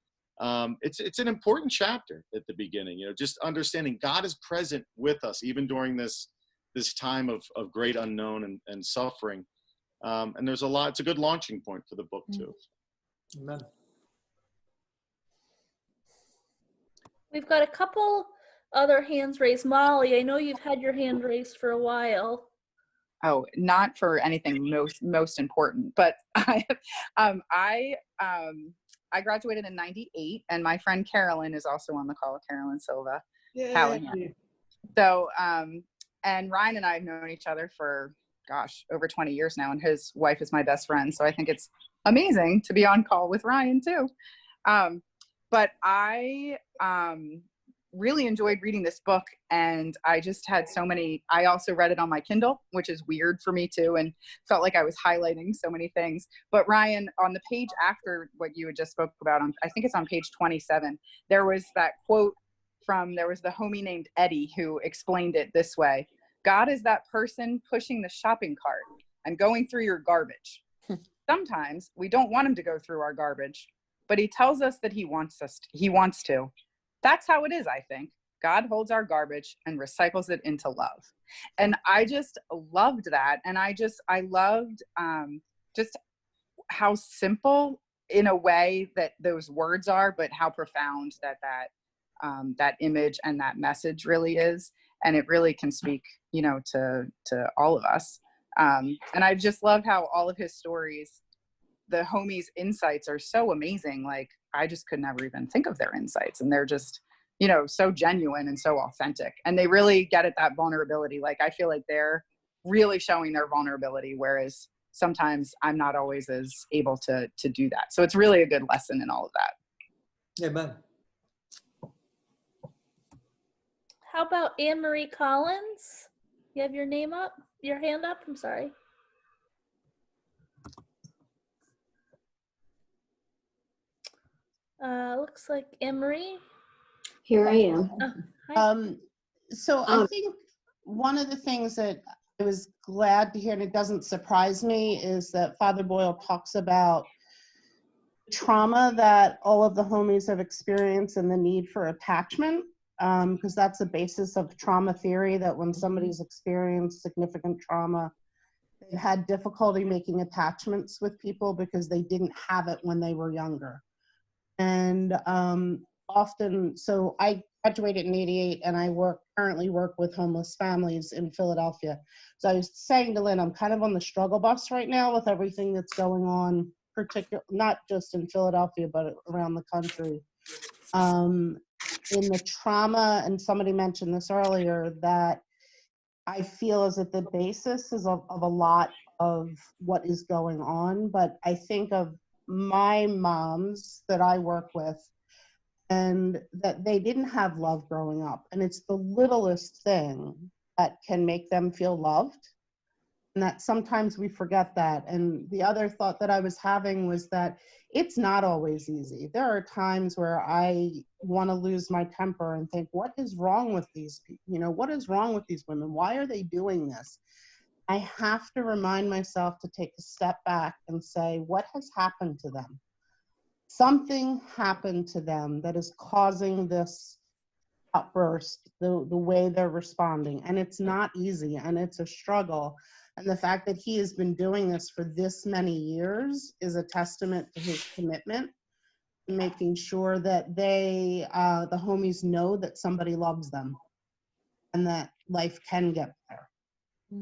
It's an important chapter at the beginning, just understanding God is present with us, even during this time of great unknown and suffering. And there's it's a good launching point for the book too. Amen. We've got a couple other hands raised. Molly, I know you've had your hand raised for a while. Oh, not for anything most important, but I graduated in '98, and my friend Carolyn is also on the call. Carolyn Silva Callahan. So, and Ryan and I have known each other for, over 20 years now, and his wife is my best friend. So I think it's amazing to be on call with Ryan too. But I really enjoyed reading this book, and I just had I also read it on my Kindle, which is weird for me too, and felt like I was highlighting so many things. But Ryan, on the page after what you had just spoke about, I think it's on page 27, there was that quote there was the homie named Eddie who explained it this way: God is that person pushing the shopping cart and going through your garbage. Sometimes we don't want him to go through our garbage, but he tells us that he wants to. That's how it is, I think. God holds our garbage and recycles it into love. And I just loved that. And I loved just how simple in a way that those words are, but how profound that image and that message really is. And it really can speak, to all of us. And I just love how all of his stories, the homies' insights are so amazing. Like, I just could never even think of their insights, and they're just, so genuine and so authentic, and they really get at that vulnerability. Like, I feel like they're really showing their vulnerability, whereas sometimes I'm not always as able to do that. So it's really a good lesson in all of that. Amen. How about Anne-Marie Collins? You have your hand up? I'm sorry. Looks like Anne-Marie. Here I am. So I think one of the things that I was glad to hear, and it doesn't surprise me, is that Father Boyle talks about trauma that all of the homies have experienced and the need for attachment, because that's the basis of trauma theory, that when somebody's experienced significant trauma, they've had difficulty making attachments with people because they didn't have it when they were younger. And often, so I graduated in '88, and I currently work with homeless families in Philadelphia. So I was saying to Lynn, I'm kind of on the struggle bus right now with everything that's going on, not just in Philadelphia, but around the country. In the trauma, and somebody mentioned this earlier, that I feel is at the basis of a lot of what is going on. But I think of my moms that I work with, and that they didn't have love growing up. And it's the littlest thing that can make them feel loved. And that sometimes we forget that. And the other thought that I was having was that it's not always easy. There are times where I want to lose my temper and think, what is wrong with these people? What is wrong with these women? Why are they doing this? I have to remind myself to take a step back and say, what has happened to them? Something happened to them that is causing this outburst, the way they're responding. And it's not easy, and it's a struggle. And the fact that he has been doing this for this many years is a testament to his commitment, making sure that the homies know that somebody loves them and that life can get better.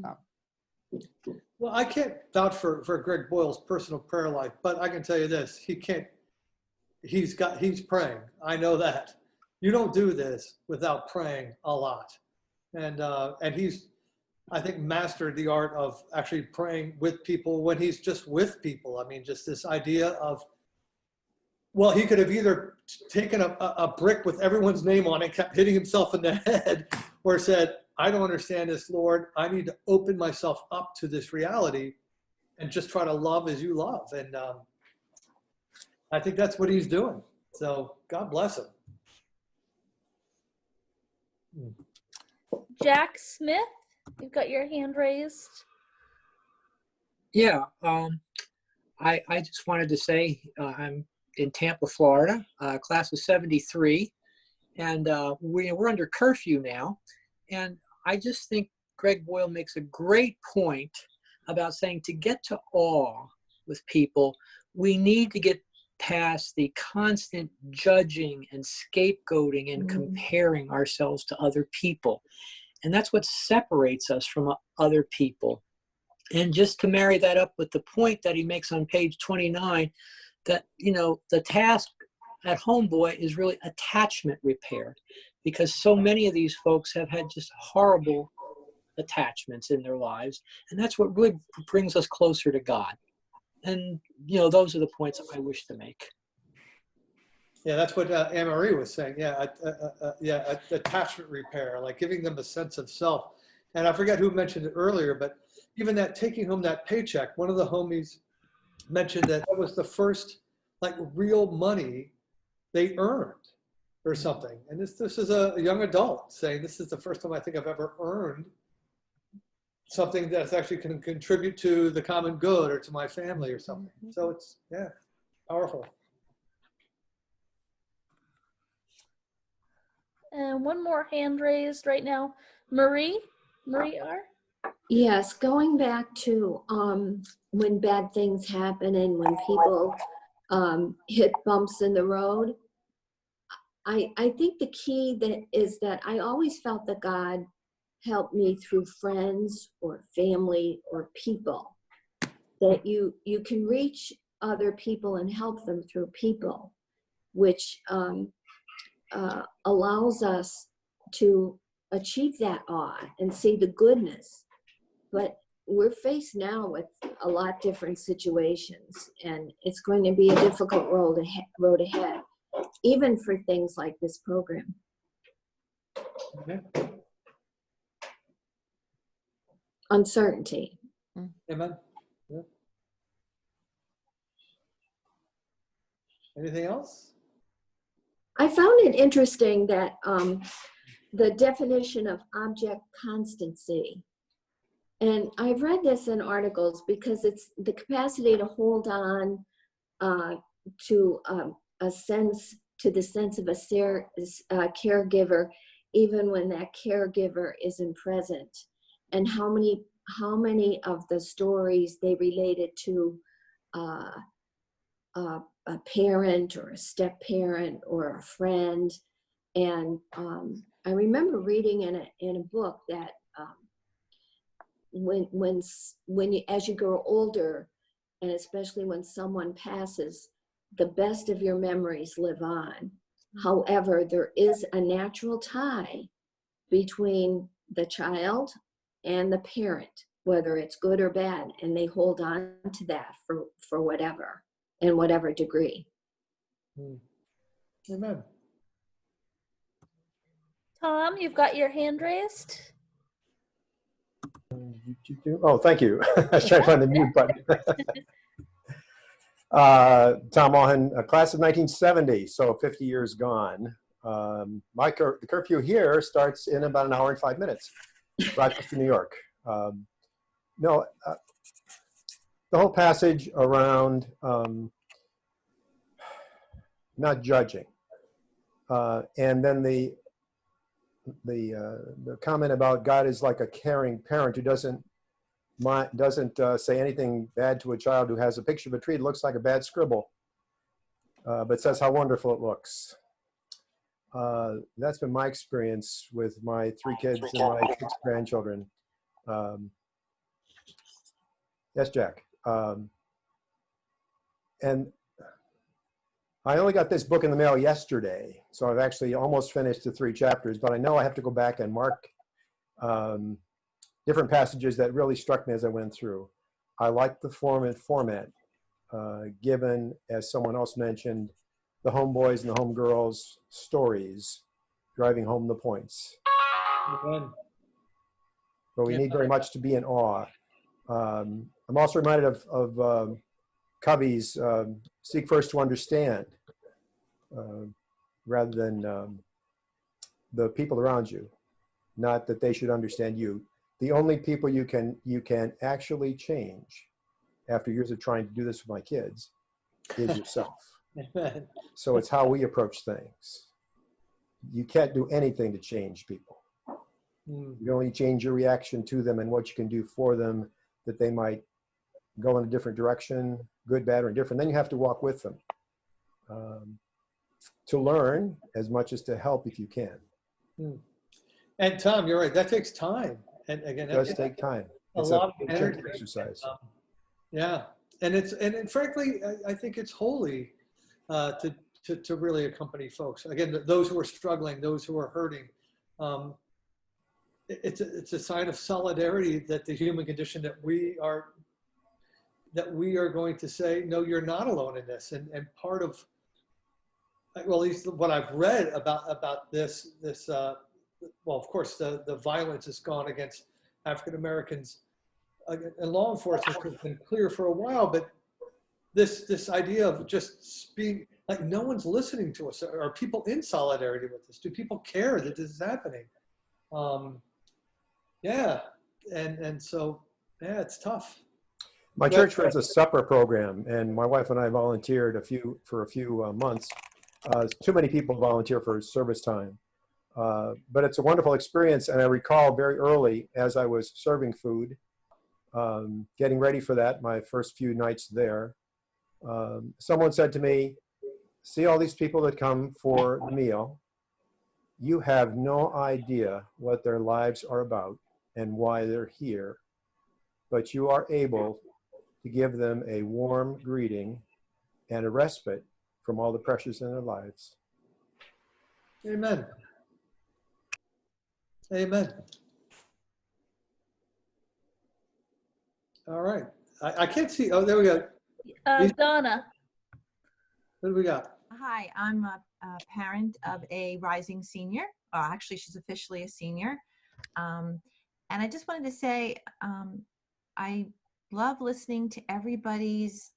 So. Well, I can't vouch for Greg Boyle's personal prayer life, but I can tell you this: he's praying. I know that. You don't do this without praying a lot, and he's, I think, mastered the art of actually praying with people when he's just with people. I mean, just this idea of Well, he could have either taken a brick with everyone's name on it, kept hitting himself in the head, or said, I don't understand this, Lord. I need to open myself up to this reality and just try to love as you love. And I think that's what he's doing. So God bless him. Jack Smith, you've got your hand raised. Yeah, I just wanted to say I'm in Tampa, Florida, class of 73, and we're under curfew now. And I just think Greg Boyle makes a great point about saying to get to awe with people, we need to get past the constant judging and scapegoating and comparing ourselves to other people. And that's what separates us from other people. And just to marry that up with the point that he makes on page 29, that, you know, the task at Homeboy is really attachment repair, because so many of these folks have had just horrible attachments in their lives. And that's what really brings us closer to God. And, you know, those are the points I wish to make. Yeah, that's what Anne-Marie was saying. Yeah, attachment repair, like giving them a sense of self. And I forget who mentioned it earlier, but even that taking home that paycheck, one of the homies mentioned that was the first like real money they earned or something. And this is a young adult saying, this is the first time I think I've ever earned something that's actually can contribute to the common good or to my family or something. So it's, yeah, powerful. And one more hand raised right now. Marie R. Yes, going back to when bad things happen and when people hit bumps in the road, I think the key is that I always felt that God helped me through friends or family or people, that you can reach other people and help them through people, which allows us to achieve that awe and see the goodness. But we're faced now with a lot different situations, and it's going to be a difficult road ahead, even for things like this program. Okay. Uncertainty. Amen. Yeah. Anything else? I found it interesting that the definition of object constancy, and I've read this in articles because it's the capacity to hold on to the sense of a caregiver, even when that caregiver isn't present, and how many of the stories they related to a parent or a step parent or a friend. And I remember reading in a book that when you, as you grow older, and especially when someone passes, the best of your memories live on. However, there is a natural tie between the child and the parent, whether it's good or bad, and they hold on to that for whatever, in whatever degree. Amen. Tom, you've got your hand raised. Oh, thank you. I was trying to find the mute button. Tom Mullen, class of 1970, so 50 years gone. The curfew here starts in about an hour and 5 minutes, Rochester, New York. The whole passage around not judging, and then the comment about God is like a caring parent who doesn't say anything bad to a child who has a picture of a tree that looks like a bad scribble, but says how wonderful it looks. That's been my experience with my 3 kids and my 6 grandchildren. Yes, Jack. And I only got this book in the mail yesterday, so I've actually almost finished the 3 chapters, but I know I have to go back and mark different passages that really struck me as I went through. I like the format given, as someone else mentioned, the homeboys and the homegirls' stories, driving home the points. Amen. But we need very much to be in awe. I'm also reminded of Covey's seek first to understand, rather than the people around you. Not that they should understand you. The only people you can actually change after years of trying to do this with my kids is yourself. Amen. So it's how we approach things. You can't do anything to change people. You can only change your reaction to them and what you can do for them, that they might go in a different direction, good, bad, or indifferent. Then you have to walk with them to learn as much as to help if you can. And Tom, you're right. That takes time. And again, It does take time. It's lot of a energy exercise. Yeah, and frankly, I think it's holy to really accompany folks. Again, those who are struggling, those who are hurting. It's a sign of solidarity that the human condition that we are going to say, no, you're not alone in this. And part of, well, at least what I've read about this well, of course, the violence has gone against African Americans, and law enforcement has been clear for a while, but this idea of just being like, no one's listening to us. Are people in solidarity with us? Do people care that this is happening? Yeah, and so, yeah, it's tough. My church runs a supper program, and my wife and I volunteered for a few months. Too many people volunteer for service time. But it's a wonderful experience, and I recall very early as I was serving food, getting ready for that, my first few nights there, someone said to me, see all these people that come for the meal, you have no idea what their lives are about and why they're here, but you are able to give them a warm greeting and a respite from all the pressures in their lives. Amen. Amen. All right. I can't see. Oh, there we go. Donna. What do we got? Hi, I'm a parent of a rising senior. Actually, she's officially a senior. And I just wanted to say, I love listening to everybody's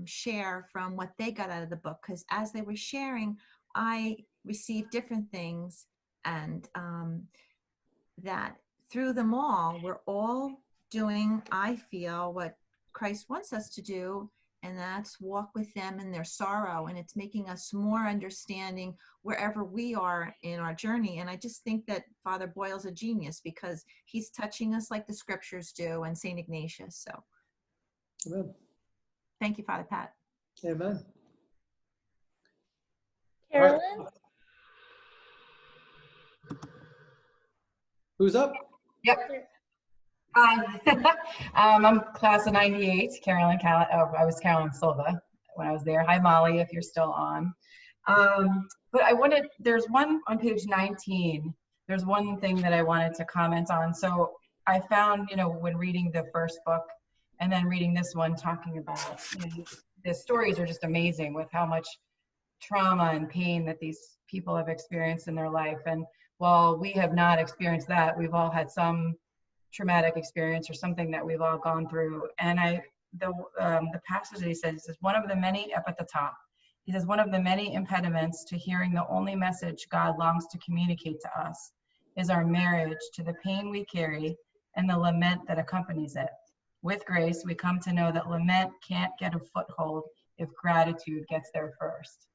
share from what they got out of the book, because as they were sharing, I received different things, and that through them all, we're all doing, I feel, what Christ wants us to do, and that's walk with them in their sorrow, and it's making us more understanding wherever we are in our journey. And I just think that Father Boyle's a genius, because he's touching us like the scriptures do, and St. Ignatius. So Amen. Thank you, Father Pat. Amen. Carolyn? Right. Who's up? Yep. Hi. I'm class of 98, Carolyn I was Carolyn Silva when I was there. Hi, Molly, if you're still on. But there's one on page 19, there's one thing that I wanted to comment on. So I found, when reading the first book and then reading this one, talking about, the stories are just amazing with how much trauma and pain that these people have experienced in their life. And while we have not experienced that, we've all had some traumatic experience or something that we've all gone through. And the passage that he says is one of the many, up at the top, he says, one of the many impediments to hearing the only message God longs to communicate to us is our marriage to the pain we carry and the lament that accompanies it. With grace, we come to know that lament can't get a foothold if gratitude gets there first.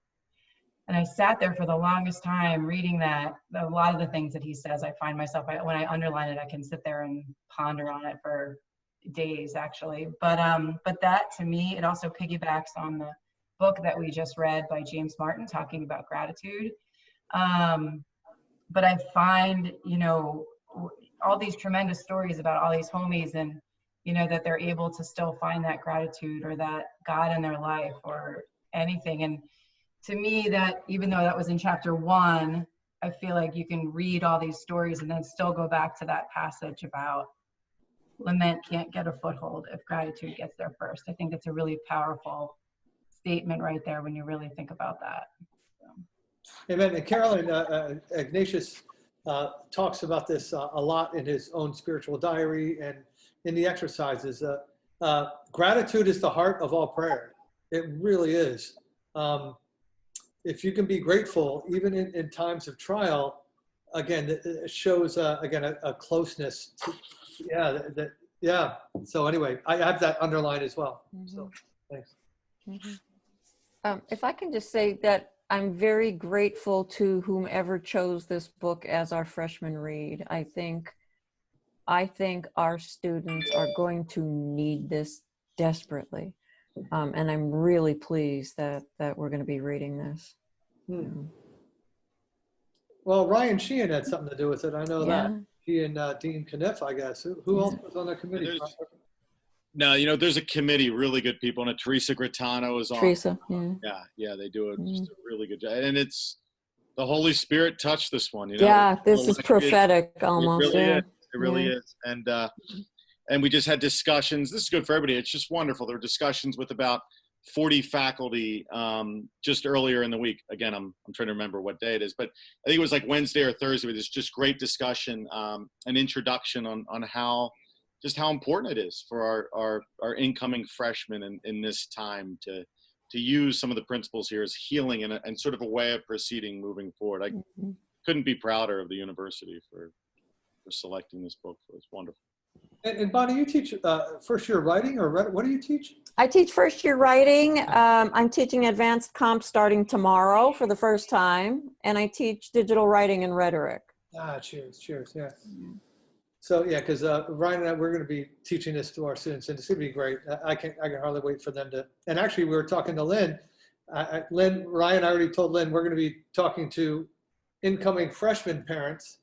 And I sat there for the longest time reading that. A lot of the things that he says, I find myself, when I underline it, I can sit there and ponder on it for days, actually. But that, to me, it also piggybacks on the book that we just read by James Martin, talking about gratitude. But I find, all these tremendous stories about all these homies, and, that they're able to still find that gratitude or that God in their life or anything. And to me, that even though that was in chapter 1, I feel like you can read all these stories and then still go back to that passage about lament can't get a foothold if gratitude gets there first. I think it's a really powerful statement right there when you really think about that. Amen. And Carolyn, Ignatius talks about this a lot in his own spiritual diary and in the exercises. Gratitude is the heart of all prayer. It really is. If you can be grateful, even in times of trial, again, it shows, again, a closeness. Yeah. So anyway, I have that underlined as well. So thanks. If I can just say that I'm very grateful to whomever chose this book as our freshman read. I think our students are going to need this desperately. And I'm really pleased that we're going to be reading this. Well, Ryan Sheehan had something to do with it. I know Yeah. that. He and Dean Kniff, I guess. Who else was on the committee? No, there's a committee, really good people, and Teresa Gritano is on. Teresa, yeah. Yeah, they do just a really good job, and it's the Holy Spirit touched this one. Yeah, this is prophetic almost. It really is, and we just had discussions. This is good for everybody. It's just wonderful. There were discussions with about 40 faculty just earlier in the week. Again, I'm trying to remember what day it is, but I think it was like Wednesday or Thursday. It was just great discussion, an introduction on how important it is for our incoming freshmen in this time to use some of the principles here as healing and sort of a way of proceeding moving forward. I couldn't be prouder of the university for selecting this book. It's wonderful. And Bonnie, you teach first year writing, or what do you teach? I teach first year writing. I'm teaching advanced comp starting tomorrow for the first time, and I teach digital writing and rhetoric. Cheers, yeah. So yeah, because Ryan and I, we're going to be teaching this to our students, and it's going to be great. I can hardly wait for them to. And actually, we were talking to Lynn. Ryan, I already told Lynn we're going to be talking to incoming freshman parents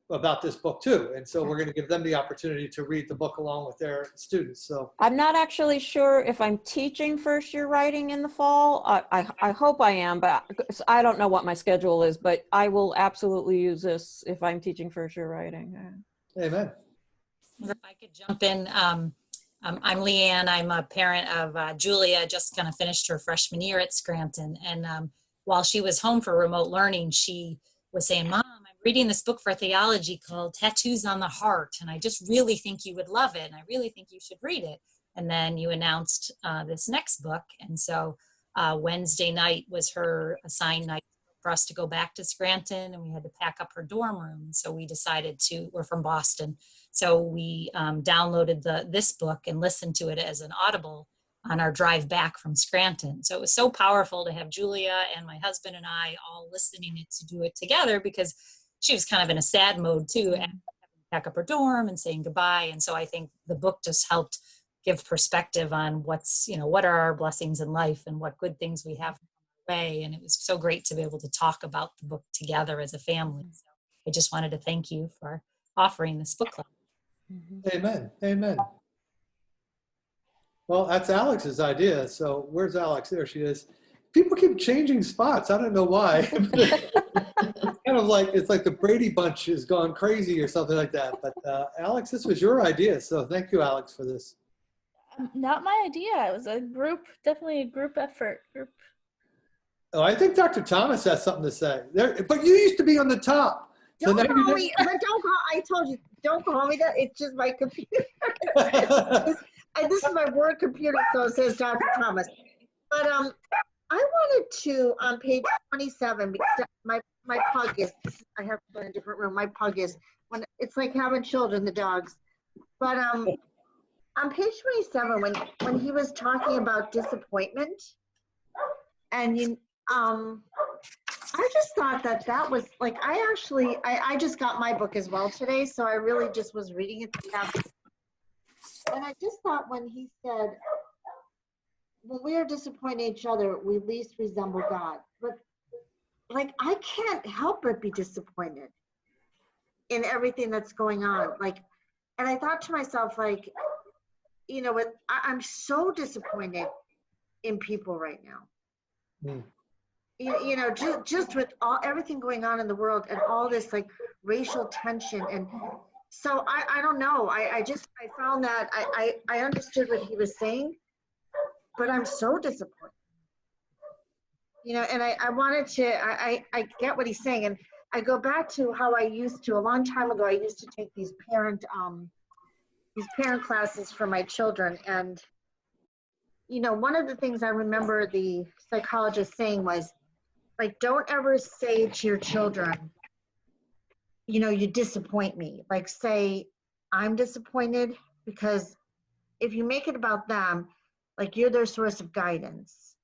about this book too, and so we're going to give them the opportunity to read the book along with their students. So I'm not actually sure if I'm teaching first year writing in the fall. I hope I am, but I don't know what my schedule is, but I will absolutely use this if I'm teaching first year writing. Amen. If I could jump in, I'm Leanne. I'm a parent of Julia, just kind of finished her freshman year at Scranton. And while she was home for remote learning, she was saying, Mom, I'm reading this book for theology called Tattoos on the Heart, and I just really think you would love it, and I really think you should read it. And then you announced this next book, and so Wednesday night was her assigned night for us to go back to Scranton, and we had to pack up her dorm room. So we decided we're from Boston, so we downloaded this book and listened to it as an Audible on our drive back from Scranton. So it was so powerful to have Julia and my husband and I all listening to do it together, because she was kind of in a sad mode too, and having to pack up her dorm and saying goodbye. And so I think the book just helped give perspective on what are our blessings in life and what good things we have way. And it was so great to be able to talk about the book together as a family. So I just wanted to thank you for offering this book club. Amen. Well, that's Alex's idea. So where's Alex? There she is. People keep changing spots. I don't know why. It's kind of like, it's like the Brady Bunch has gone crazy or something like that. But Alex, this was your idea. So thank you, Alex, for this. Not my idea. It was definitely a group effort. Oh, I think Dr. Thomas has something to say. But you used to be on the top. So Don't call me, but don't call, I told you, don't call me that. It's just my computer. This is my work computer, so it says Dr. Thomas. But I wanted to, on page 27, because my pug is, I have to go in a different room. My pug is, it's like having children, the dogs. But on page 27, when he was talking about disappointment, and I just thought that was like, I just got my book as well today, so I really just was reading it. And I just thought when he said, when we are disappointing each other, we least resemble God. But like, I can't help but be disappointed in everything that's going on. Like, and I thought to myself, like, I'm so disappointed in people right now. Just with everything going on in the world and all this like racial tension. And so I don't know. I found that I understood what he was saying, but I'm so disappointed. You know, and I wanted to, I get what he's saying. And I go back to how I used to, a long time ago, I used to take these parent classes for my children. And, you know, one of the things I remember the psychologist saying was, like, don't ever say to your children, you know, you disappoint me. Like, say, I'm disappointed, because if you make it about them, like, you're their source of guidance.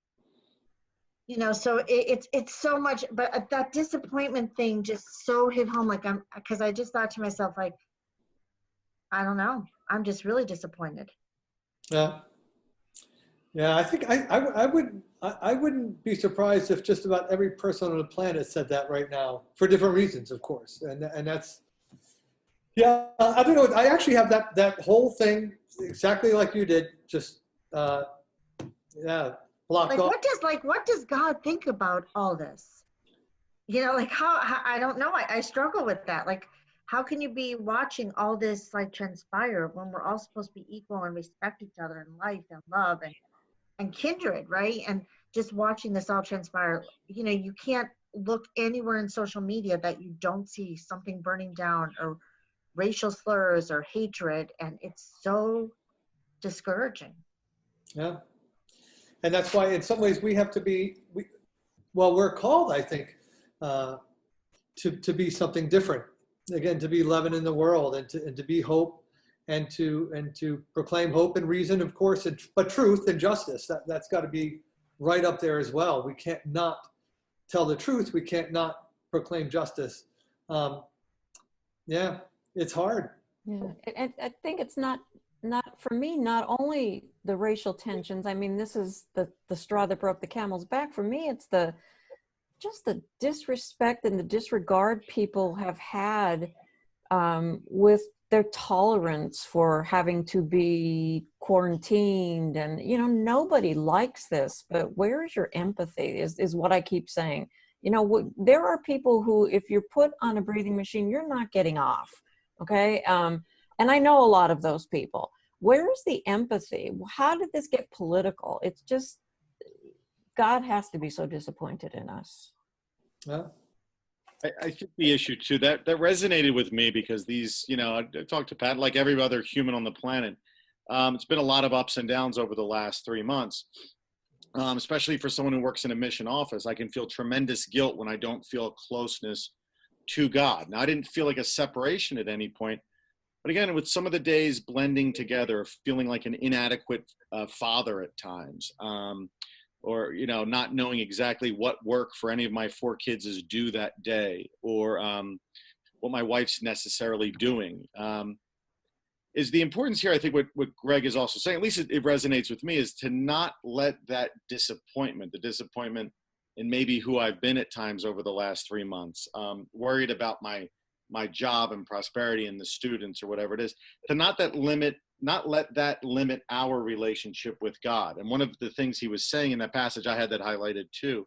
You know, so it's so much, but that disappointment thing just so hit home. Like, because I just thought to myself, like, I don't know, I'm just really disappointed. Yeah. Yeah, I think I wouldn't be surprised if just about every person on the planet said that right now, for different reasons, of course. And that's, yeah, I don't know. I actually have that whole thing exactly like you did, just, yeah, blocked off. What does God think about all this? You know, like how I don't know. I struggle with that. Like, how can you be watching all this like transpire when we're all supposed to be equal and respect each other in life and love and kindred, right? And just watching this all transpire, you know, you can't look anywhere in social media that you don't see something burning down or racial slurs or hatred, and it's so discouraging. Yeah. And that's why in some ways we have to be, we're called, I think, to be something different. Again, to be leaven in the world, and to be hope, and to proclaim hope and reason, of course, but truth and justice. That's got to be right up there as well. We can't not tell the truth. We can't not proclaim justice. Yeah, it's hard. Yeah, and I think it's not for me, not only the racial tensions. I mean, this is the straw that broke the camel's back. For me, it's just the disrespect and the disregard people have had with their tolerance for having to be quarantined. And, you know, nobody likes this, but where is your empathy is what I keep saying. You know, there are people who, if you're put on a breathing machine, you're not getting off. Okay. And I know a lot of those people. Where is the empathy? How did this get political? It's just, God has to be so disappointed in us. Yeah. I think the issue too, that resonated with me because these, you know, I talked to Pat, like every other human on the planet. It's been a lot of ups and downs over the last 3 months, especially for someone who works in a mission office. I can feel tremendous guilt when I don't feel a closeness to God. Now, I didn't feel like a separation at any point, but again, with some of the days blending together, feeling like an inadequate father at times, or, you know, not knowing exactly what work for any of my 4 kids is due that day, or what my wife's necessarily doing. Is the importance here, I think what Greg is also saying, at least it resonates with me, is to not let that disappointment, the disappointment in maybe who I've been at times over the last 3 months, worried about my job and prosperity and the students or whatever it is, to not let that limit our relationship with God. And one of the things he was saying in that passage, I had that highlighted too,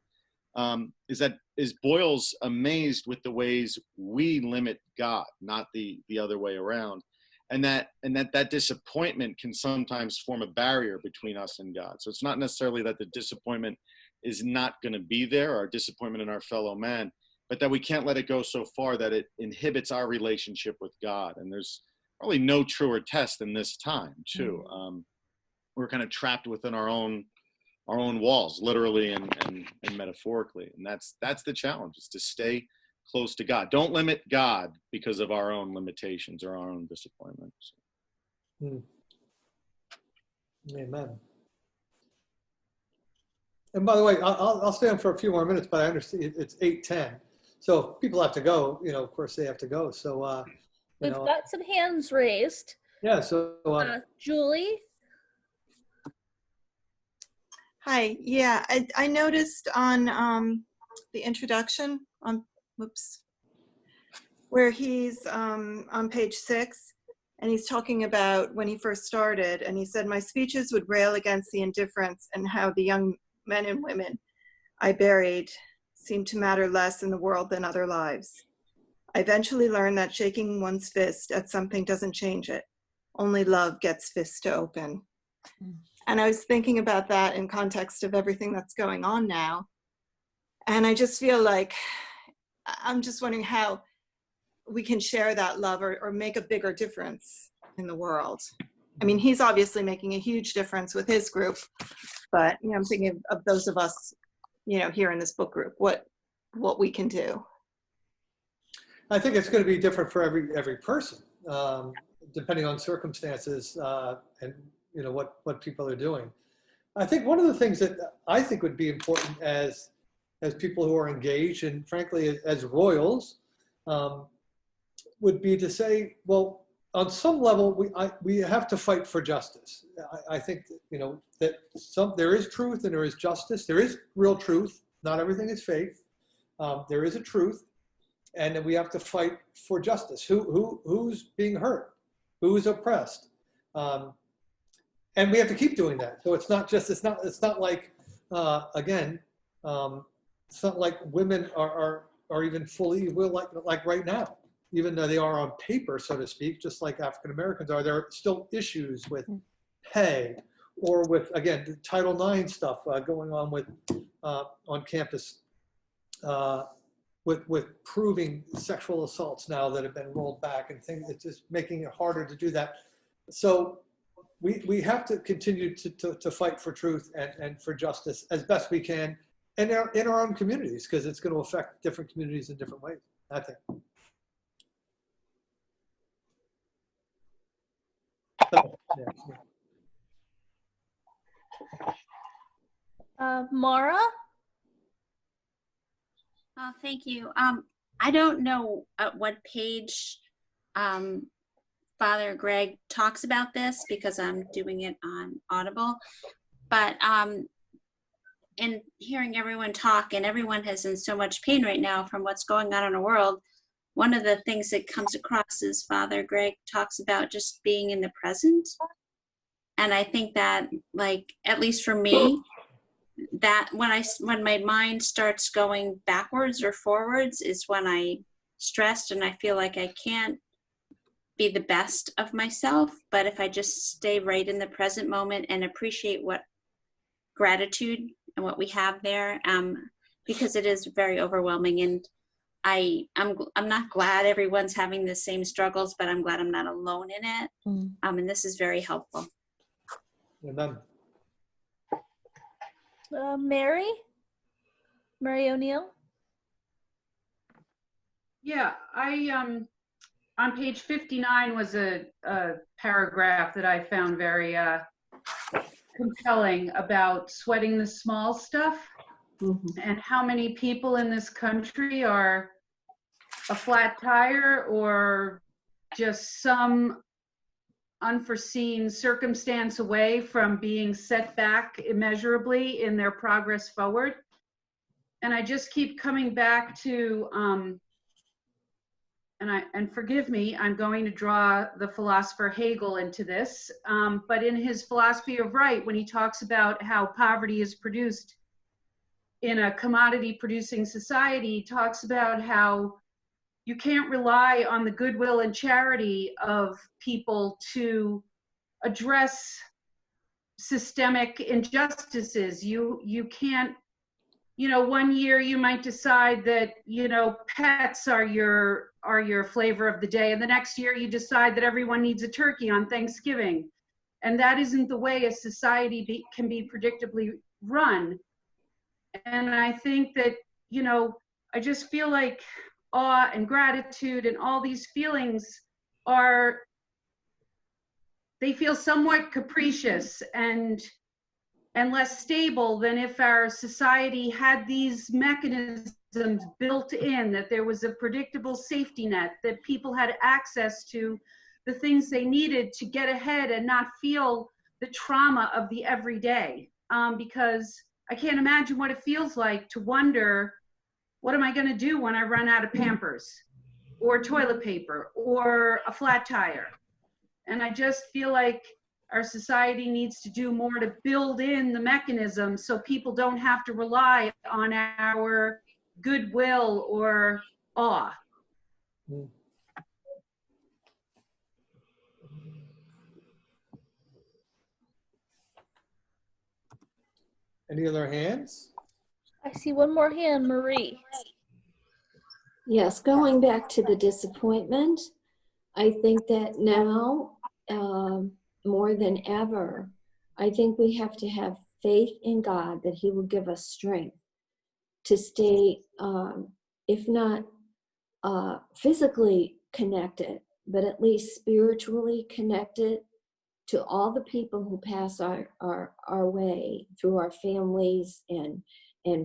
is Boyle's amazed with the ways we limit God, not the other way around. And that disappointment can sometimes form a barrier between us and God. So it's not necessarily that the disappointment is not going to be there, our disappointment in our fellow man, but that we can't let it go so far that it inhibits our relationship with God. And there's probably no truer test than this time too. We're kind of trapped within our own walls, literally and metaphorically. And that's the challenge, is to stay close to God. Don't limit God because of our own limitations or our own disappointments. Amen. And by the way, I'll stay on for a few more minutes, but I understand it's 8:10. So if people have to go, you know, of course they have to go. So, we've got some hands raised. Yeah. So, Julie. Hi. Yeah, I noticed on the introduction on, where he's on page 6, and he's talking about when he first started, and he said, my speeches would rail against the indifference and how the young men and women I buried seemed to matter less in the world than other lives. I eventually learned that shaking one's fist at something doesn't change it. Only love gets fists to open. And I was thinking about that in context of everything that's going on now. And I just feel like, I'm just wondering how we can share that love or make a bigger difference in the world. I mean, he's obviously making a huge difference with his group, but I'm thinking of those of us, here in this book group, what we can do. I think it's going to be different for every person, depending on circumstances and what people are doing. I think one of the things that I think would be important as people who are engaged, and frankly as royals, would be to say, well, on some level, we have to fight for justice. I think that there is truth and there is justice. There is real truth. Not everything is faith. There is a truth, and then we have to fight for justice. Who's being hurt? Who's oppressed? And we have to keep doing that. So it's not like again, it's not like women are even fully equal like right now. Even though they are on paper, so to speak, just like African Americans are, there are still issues with pay or with, again, the Title IX stuff going on on campus with proving sexual assaults now that have been rolled back and things. It's just making it harder to do that. So we have to continue to fight for truth and for justice as best we can in our own communities, because it's going to affect different communities in different ways, I think. Mara? Oh, thank you. I don't know at what page Father Greg talks about this, because I'm doing it on Audible, but in hearing everyone talk, and everyone is in so much pain right now from what's going on in the world, one of the things that comes across is Father Greg talks about just being in the present. And I think that, like, at least for me, that when my mind starts going backwards or forwards is when I stressed and I feel like I can't be the best of myself. But if I just stay right in the present moment and appreciate what gratitude and what we have there, because it is very overwhelming. And I'm not glad everyone's having the same struggles, but I'm glad I'm not alone in it. And this is very helpful. Amen. Mary O'Neill. Yeah, on page 59 was a paragraph that I found very compelling about sweating the small stuff, and how many people in this country are a flat tire or just some unforeseen circumstance away from being set back immeasurably in their progress forward. And I just keep coming back to, and forgive me, I'm going to draw the philosopher Hegel into this, but in his philosophy of right, when he talks about how poverty is produced in a commodity producing society, he talks about how you can't rely on the goodwill and charity of people to address systemic injustices. You can't, one year you might decide that, pets are your flavor of the day, and the next year you decide that everyone needs a turkey on Thanksgiving. And that isn't the way a society can be predictably run. And I think that, I just feel like awe and gratitude and all these feelings they feel somewhat capricious and less stable than if our society had these mechanisms built in, that there was a predictable safety net, that people had access to the things they needed to get ahead and not feel the trauma of the everyday. Because I can't imagine what it feels like to wonder, what am I going to do when I run out of Pampers or toilet paper or a flat tire? And I just feel like our society needs to do more to build in the mechanism so people don't have to rely on our goodwill or awe. Any other hands? I see one more hand, Marie. Yes, going back to the disappointment, I think that now, more than ever, I think we have to have faith in God that He will give us strength to stay, if not physically connected, but at least spiritually connected to all the people who pass our way through our families and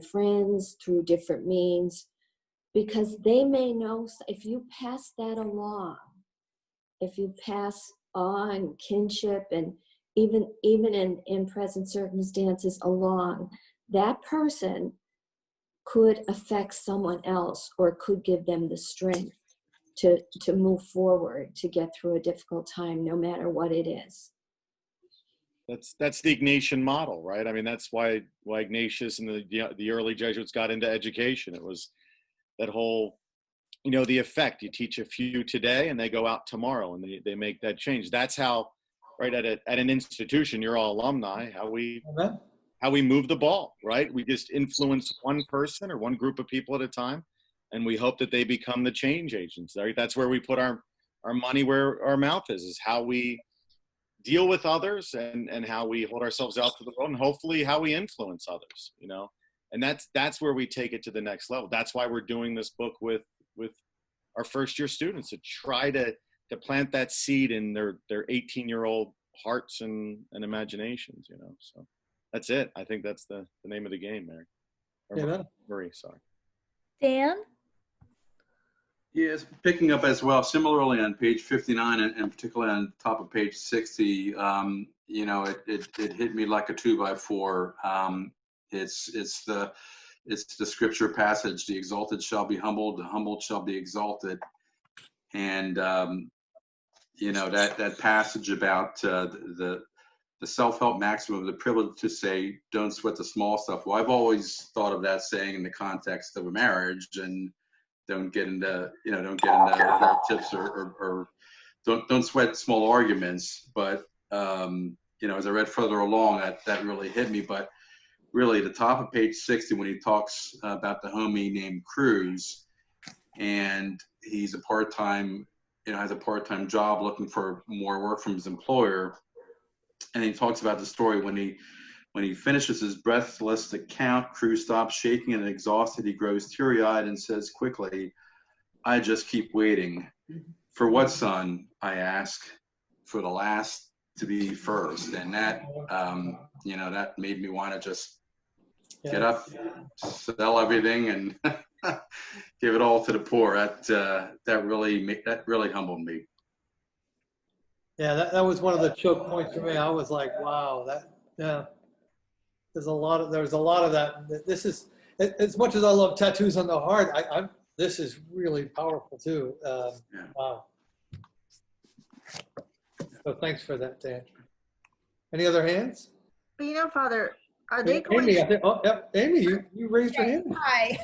friends through different means, because they may know if you pass that along, if you pass on kinship and even in present circumstances along, that person could affect someone else or could give them the strength to move forward, to get through a difficult time, no matter what it is. That's the Ignatian model, right? I mean, that's why Ignatius and the early Jesuits got into education. It was that whole, the effect. You teach a few today and they go out tomorrow and they make that change. That's how, right, at an institution, you're all alumni, how we move the ball, right? We just influence one person or one group of people at a time, and we hope that they become the change agents, right? That's where we put our money where our mouth is how we deal with others and how we hold ourselves out to the world, and hopefully how we influence others, and that's where we take it to the next level. That's why we're doing this book with our first year students, to try to plant that seed in their 18-year-old hearts and imaginations, so that's it. I think that's the name of the game, Mary. Marie, sorry. Dan? Yes, picking up as well, similarly on page 59 and particularly on top of page 60, it hit me like a 2x4. It's the scripture passage, the exalted shall be humbled, the humbled shall be exalted. And, that passage about the self-help maximum, the privilege to say, don't sweat the small stuff. Well, I've always thought of that saying in the context of a marriage, and don't get into tips or don't sweat small arguments. But, as I read further along, that really hit me. But really, the top of page 60, when he talks about the homie named Cruz, and he's has a part-time job looking for more work from his employer. And he talks about the story when he finishes his breathless account, Cruz stops shaking and exhausted. He grows teary-eyed and says quickly, I just keep waiting. For what, son? I ask. For the last to be first. And that, that made me want to just get up, sell everything, and give it all to the poor. That really humbled me. Yeah, that was one of the choke points for me. I was like, wow, there's a lot of that. This is, as much as I love tattoos on the heart, this is really powerful too. Wow. So thanks for that, Dan. Any other hands? Father, are they going Amy, to... Amy, you raised your hand. Hi.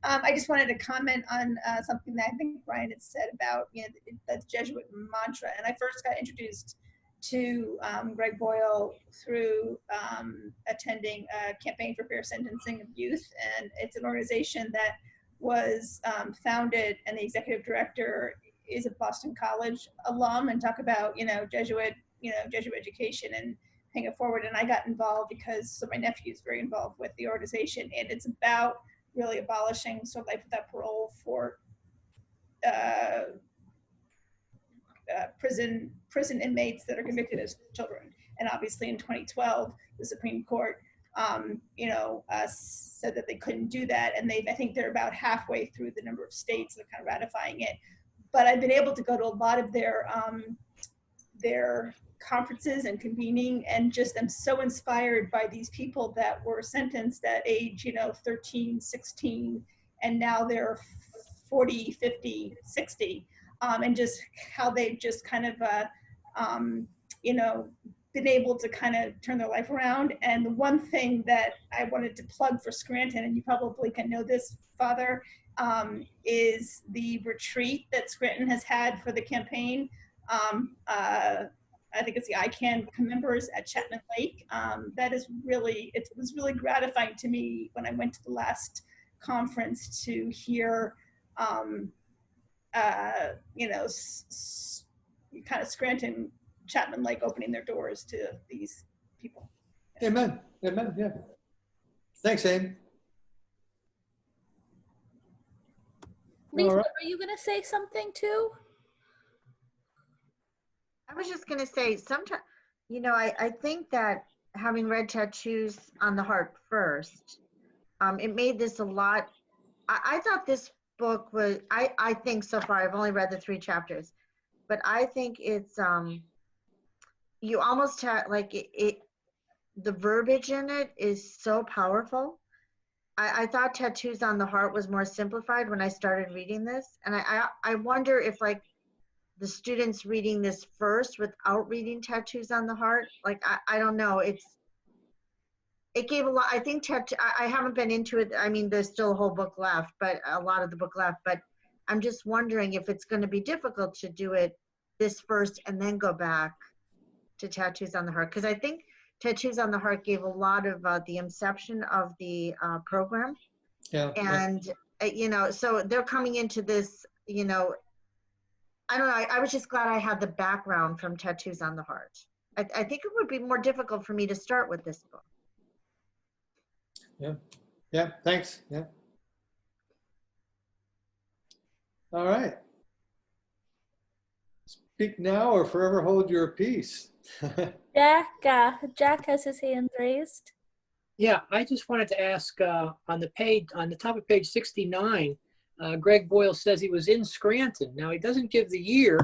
I just wanted to comment on something that I think Brian had said about the Jesuit mantra. And I first got introduced to Greg Boyle through attending a campaign for fair sentencing of youth. And it's an organization that was founded, and the executive director is a Boston College alum, and talk about, Jesuit education and paying it forward. And I got involved so my nephew is very involved with the organization, and it's about really abolishing life without parole for prison inmates that are convicted as children. And obviously in 2012, the Supreme Court, said that they couldn't do that. And I think they're about halfway through the number of states that are kind of ratifying it. But I've been able to go to a lot of their conferences and convening, and just am so inspired by these people that were sentenced at age 13, 16, and now they're 40, 50, 60, and just how they've just kind of been able to kind of turn their life around. And the one thing that I wanted to plug for Scranton, and you probably can know this, Father, is the retreat that Scranton has had for the campaign. I think it's the ICANN members at Chapman Lake. That is really, it was really gratifying to me when I went to the last conference to hear, you know, kind of Scranton, Chapman Lake opening their doors to these people. Amen. Amen. Yeah. Thanks, Aim. Lisa, right. are you going to say something too? I was just gonna say, sometimes, you know, I think that having read Tattoos on the Heart first, it made this a lot. I thought this book was, I think so far, I've only read the 3 chapters, but I think it's, you almost have, like, the verbiage in it is so powerful. I thought Tattoos on the Heart was more simplified when I started reading this. And I wonder if, like, the students reading this first without reading Tattoos on the Heart, like, I don't know, it gave a lot. I think I haven't been into it. I mean, there's still a whole book left, but a lot of the book left, but I'm just wondering if it's going to be difficult to do it this first and then go back to Tattoos on the Heart. Because I think Tattoos on the Heart gave a lot of the inception of the program. Yeah. And, you know, so they're coming into this, you know, I don't know. I was just glad I had the background from Tattoos on the Heart. I think it would be more difficult for me to start with this book. Yeah. Yeah. Thanks. Yeah. All right. Speak now or forever hold your peace. Jack has his hand raised. Yeah, I just wanted to ask on the top of page 69, Greg Boyle says he was in Scranton. Now, he doesn't give the year,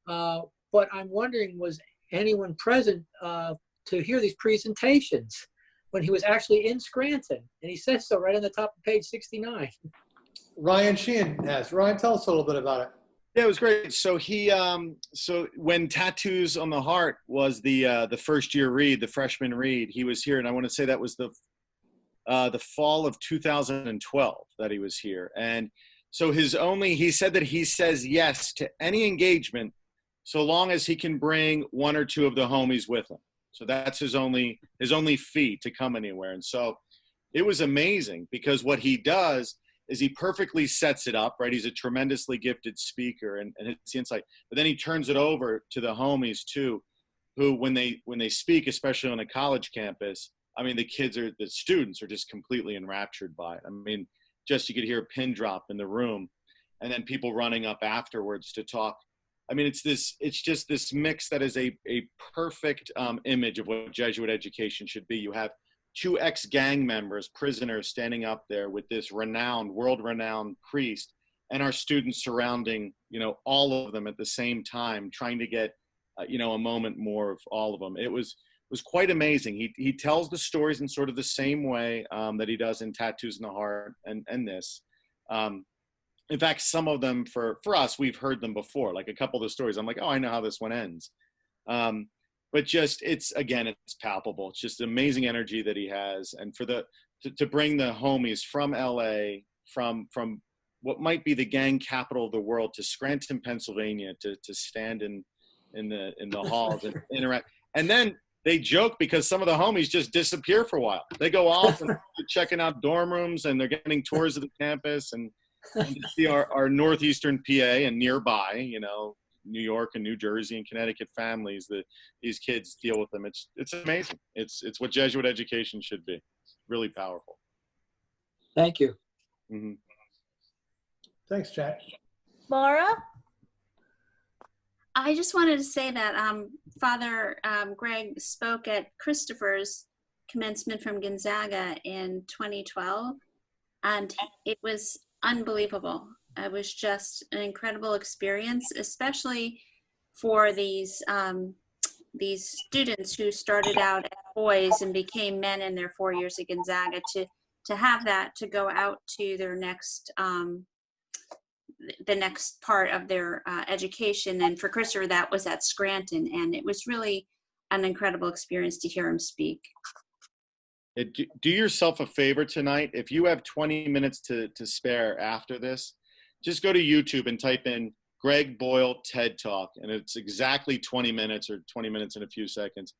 but I'm wondering, was anyone present to hear these presentations when he was actually in Scranton? And he says so right on the top of page 69. Ryan Sheehan has. Ryan, tell us a little bit about it. Yeah, it was great. So he, so when Tattoos on the Heart was the first year read, the freshman read, he was here, and I want to say that was the fall of 2012 that he was here. And so he said that he says yes to any engagement so long as he can bring 1 or 2 of the homies with him. So that's his only fee to come anywhere. And so it was amazing because what he does is he perfectly sets it up, right? He's a tremendously gifted speaker and it's the insight. But then he turns it over to the homies too, who when they speak, especially on a college campus, I mean, the students are just completely enraptured by it. I mean, just you could hear a pin drop in the room and then people running up afterwards to talk. I mean, it's just this mix that is a perfect image of what Jesuit education should be. You have 2 ex-gang members, prisoners, standing up there with this world-renowned priest, and our students surrounding, you know, all of them at the same time, trying to get, you know, a moment more of all of them. It was quite amazing. He tells the stories in sort of the same way that he does in Tattoos in the Heart and this. In fact, some of them for us, we've heard them before. Like a couple of the stories, I'm like, oh, I know how this one ends. But just it's palpable. It's just amazing energy that he has, and for to bring the homies from LA, from what might be the gang capital of the world, to Scranton, Pennsylvania, to stand in the halls and interact. And then they joke because some of the homies just disappear for a while. They go off and they're checking out dorm rooms and they're getting tours of the campus and to see our northeastern PA and nearby, you know, New York and New Jersey and Connecticut families that these kids deal with them. It's amazing. It's what Jesuit education should be. It's really powerful. Thank you. Mm-hmm. Thanks, Jack. Laura? I just wanted to say that Father Greg spoke at Christopher's commencement from Gonzaga in 2012, and it was unbelievable. It was just an incredible experience, especially for these students who started out as boys and became men in their 4 years at Gonzaga, to have that to go out to their next the next part of their education. And for Christopher, that was at Scranton, and it was really an incredible experience to hear him speak. Do yourself a favor tonight. If you have 20 minutes to spare after this, just go to YouTube and type in Greg Boyle TED Talk, and it's exactly 20 minutes or 20 minutes and a few seconds.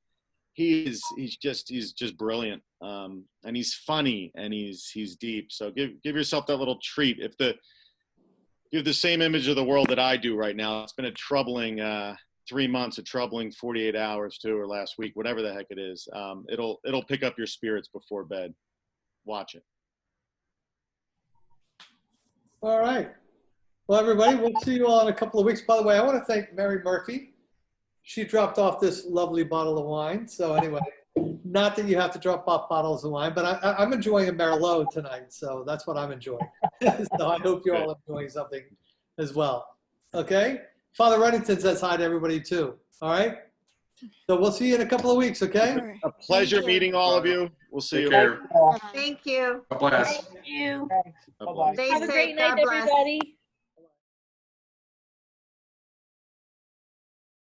He's just brilliant, and he's funny, and he's deep. So give yourself that little treat. If you have the same image of the world that I do right now, it's been a troubling 3 months, a troubling 48 hours too, or last week, whatever the heck it is. It'll pick up your spirits before bed. Watch it. All right. Well, everybody, we'll see you all in a couple of weeks. By the way, I want to thank Mary Murphy. She dropped off this lovely bottle of wine. So anyway, not that you have to drop off bottles of wine, but I'm enjoying a Merlot tonight. So that's what I'm enjoying. So I hope you're all enjoying something as well. Okay? Father Reddington says hi to everybody too. All right? So we'll see you in a couple of weeks, okay? A pleasure meeting all of you. We'll see you. Thank you. God bless. Thank you. Bye-bye. Stay Have a safe. great God night, bless. everybody.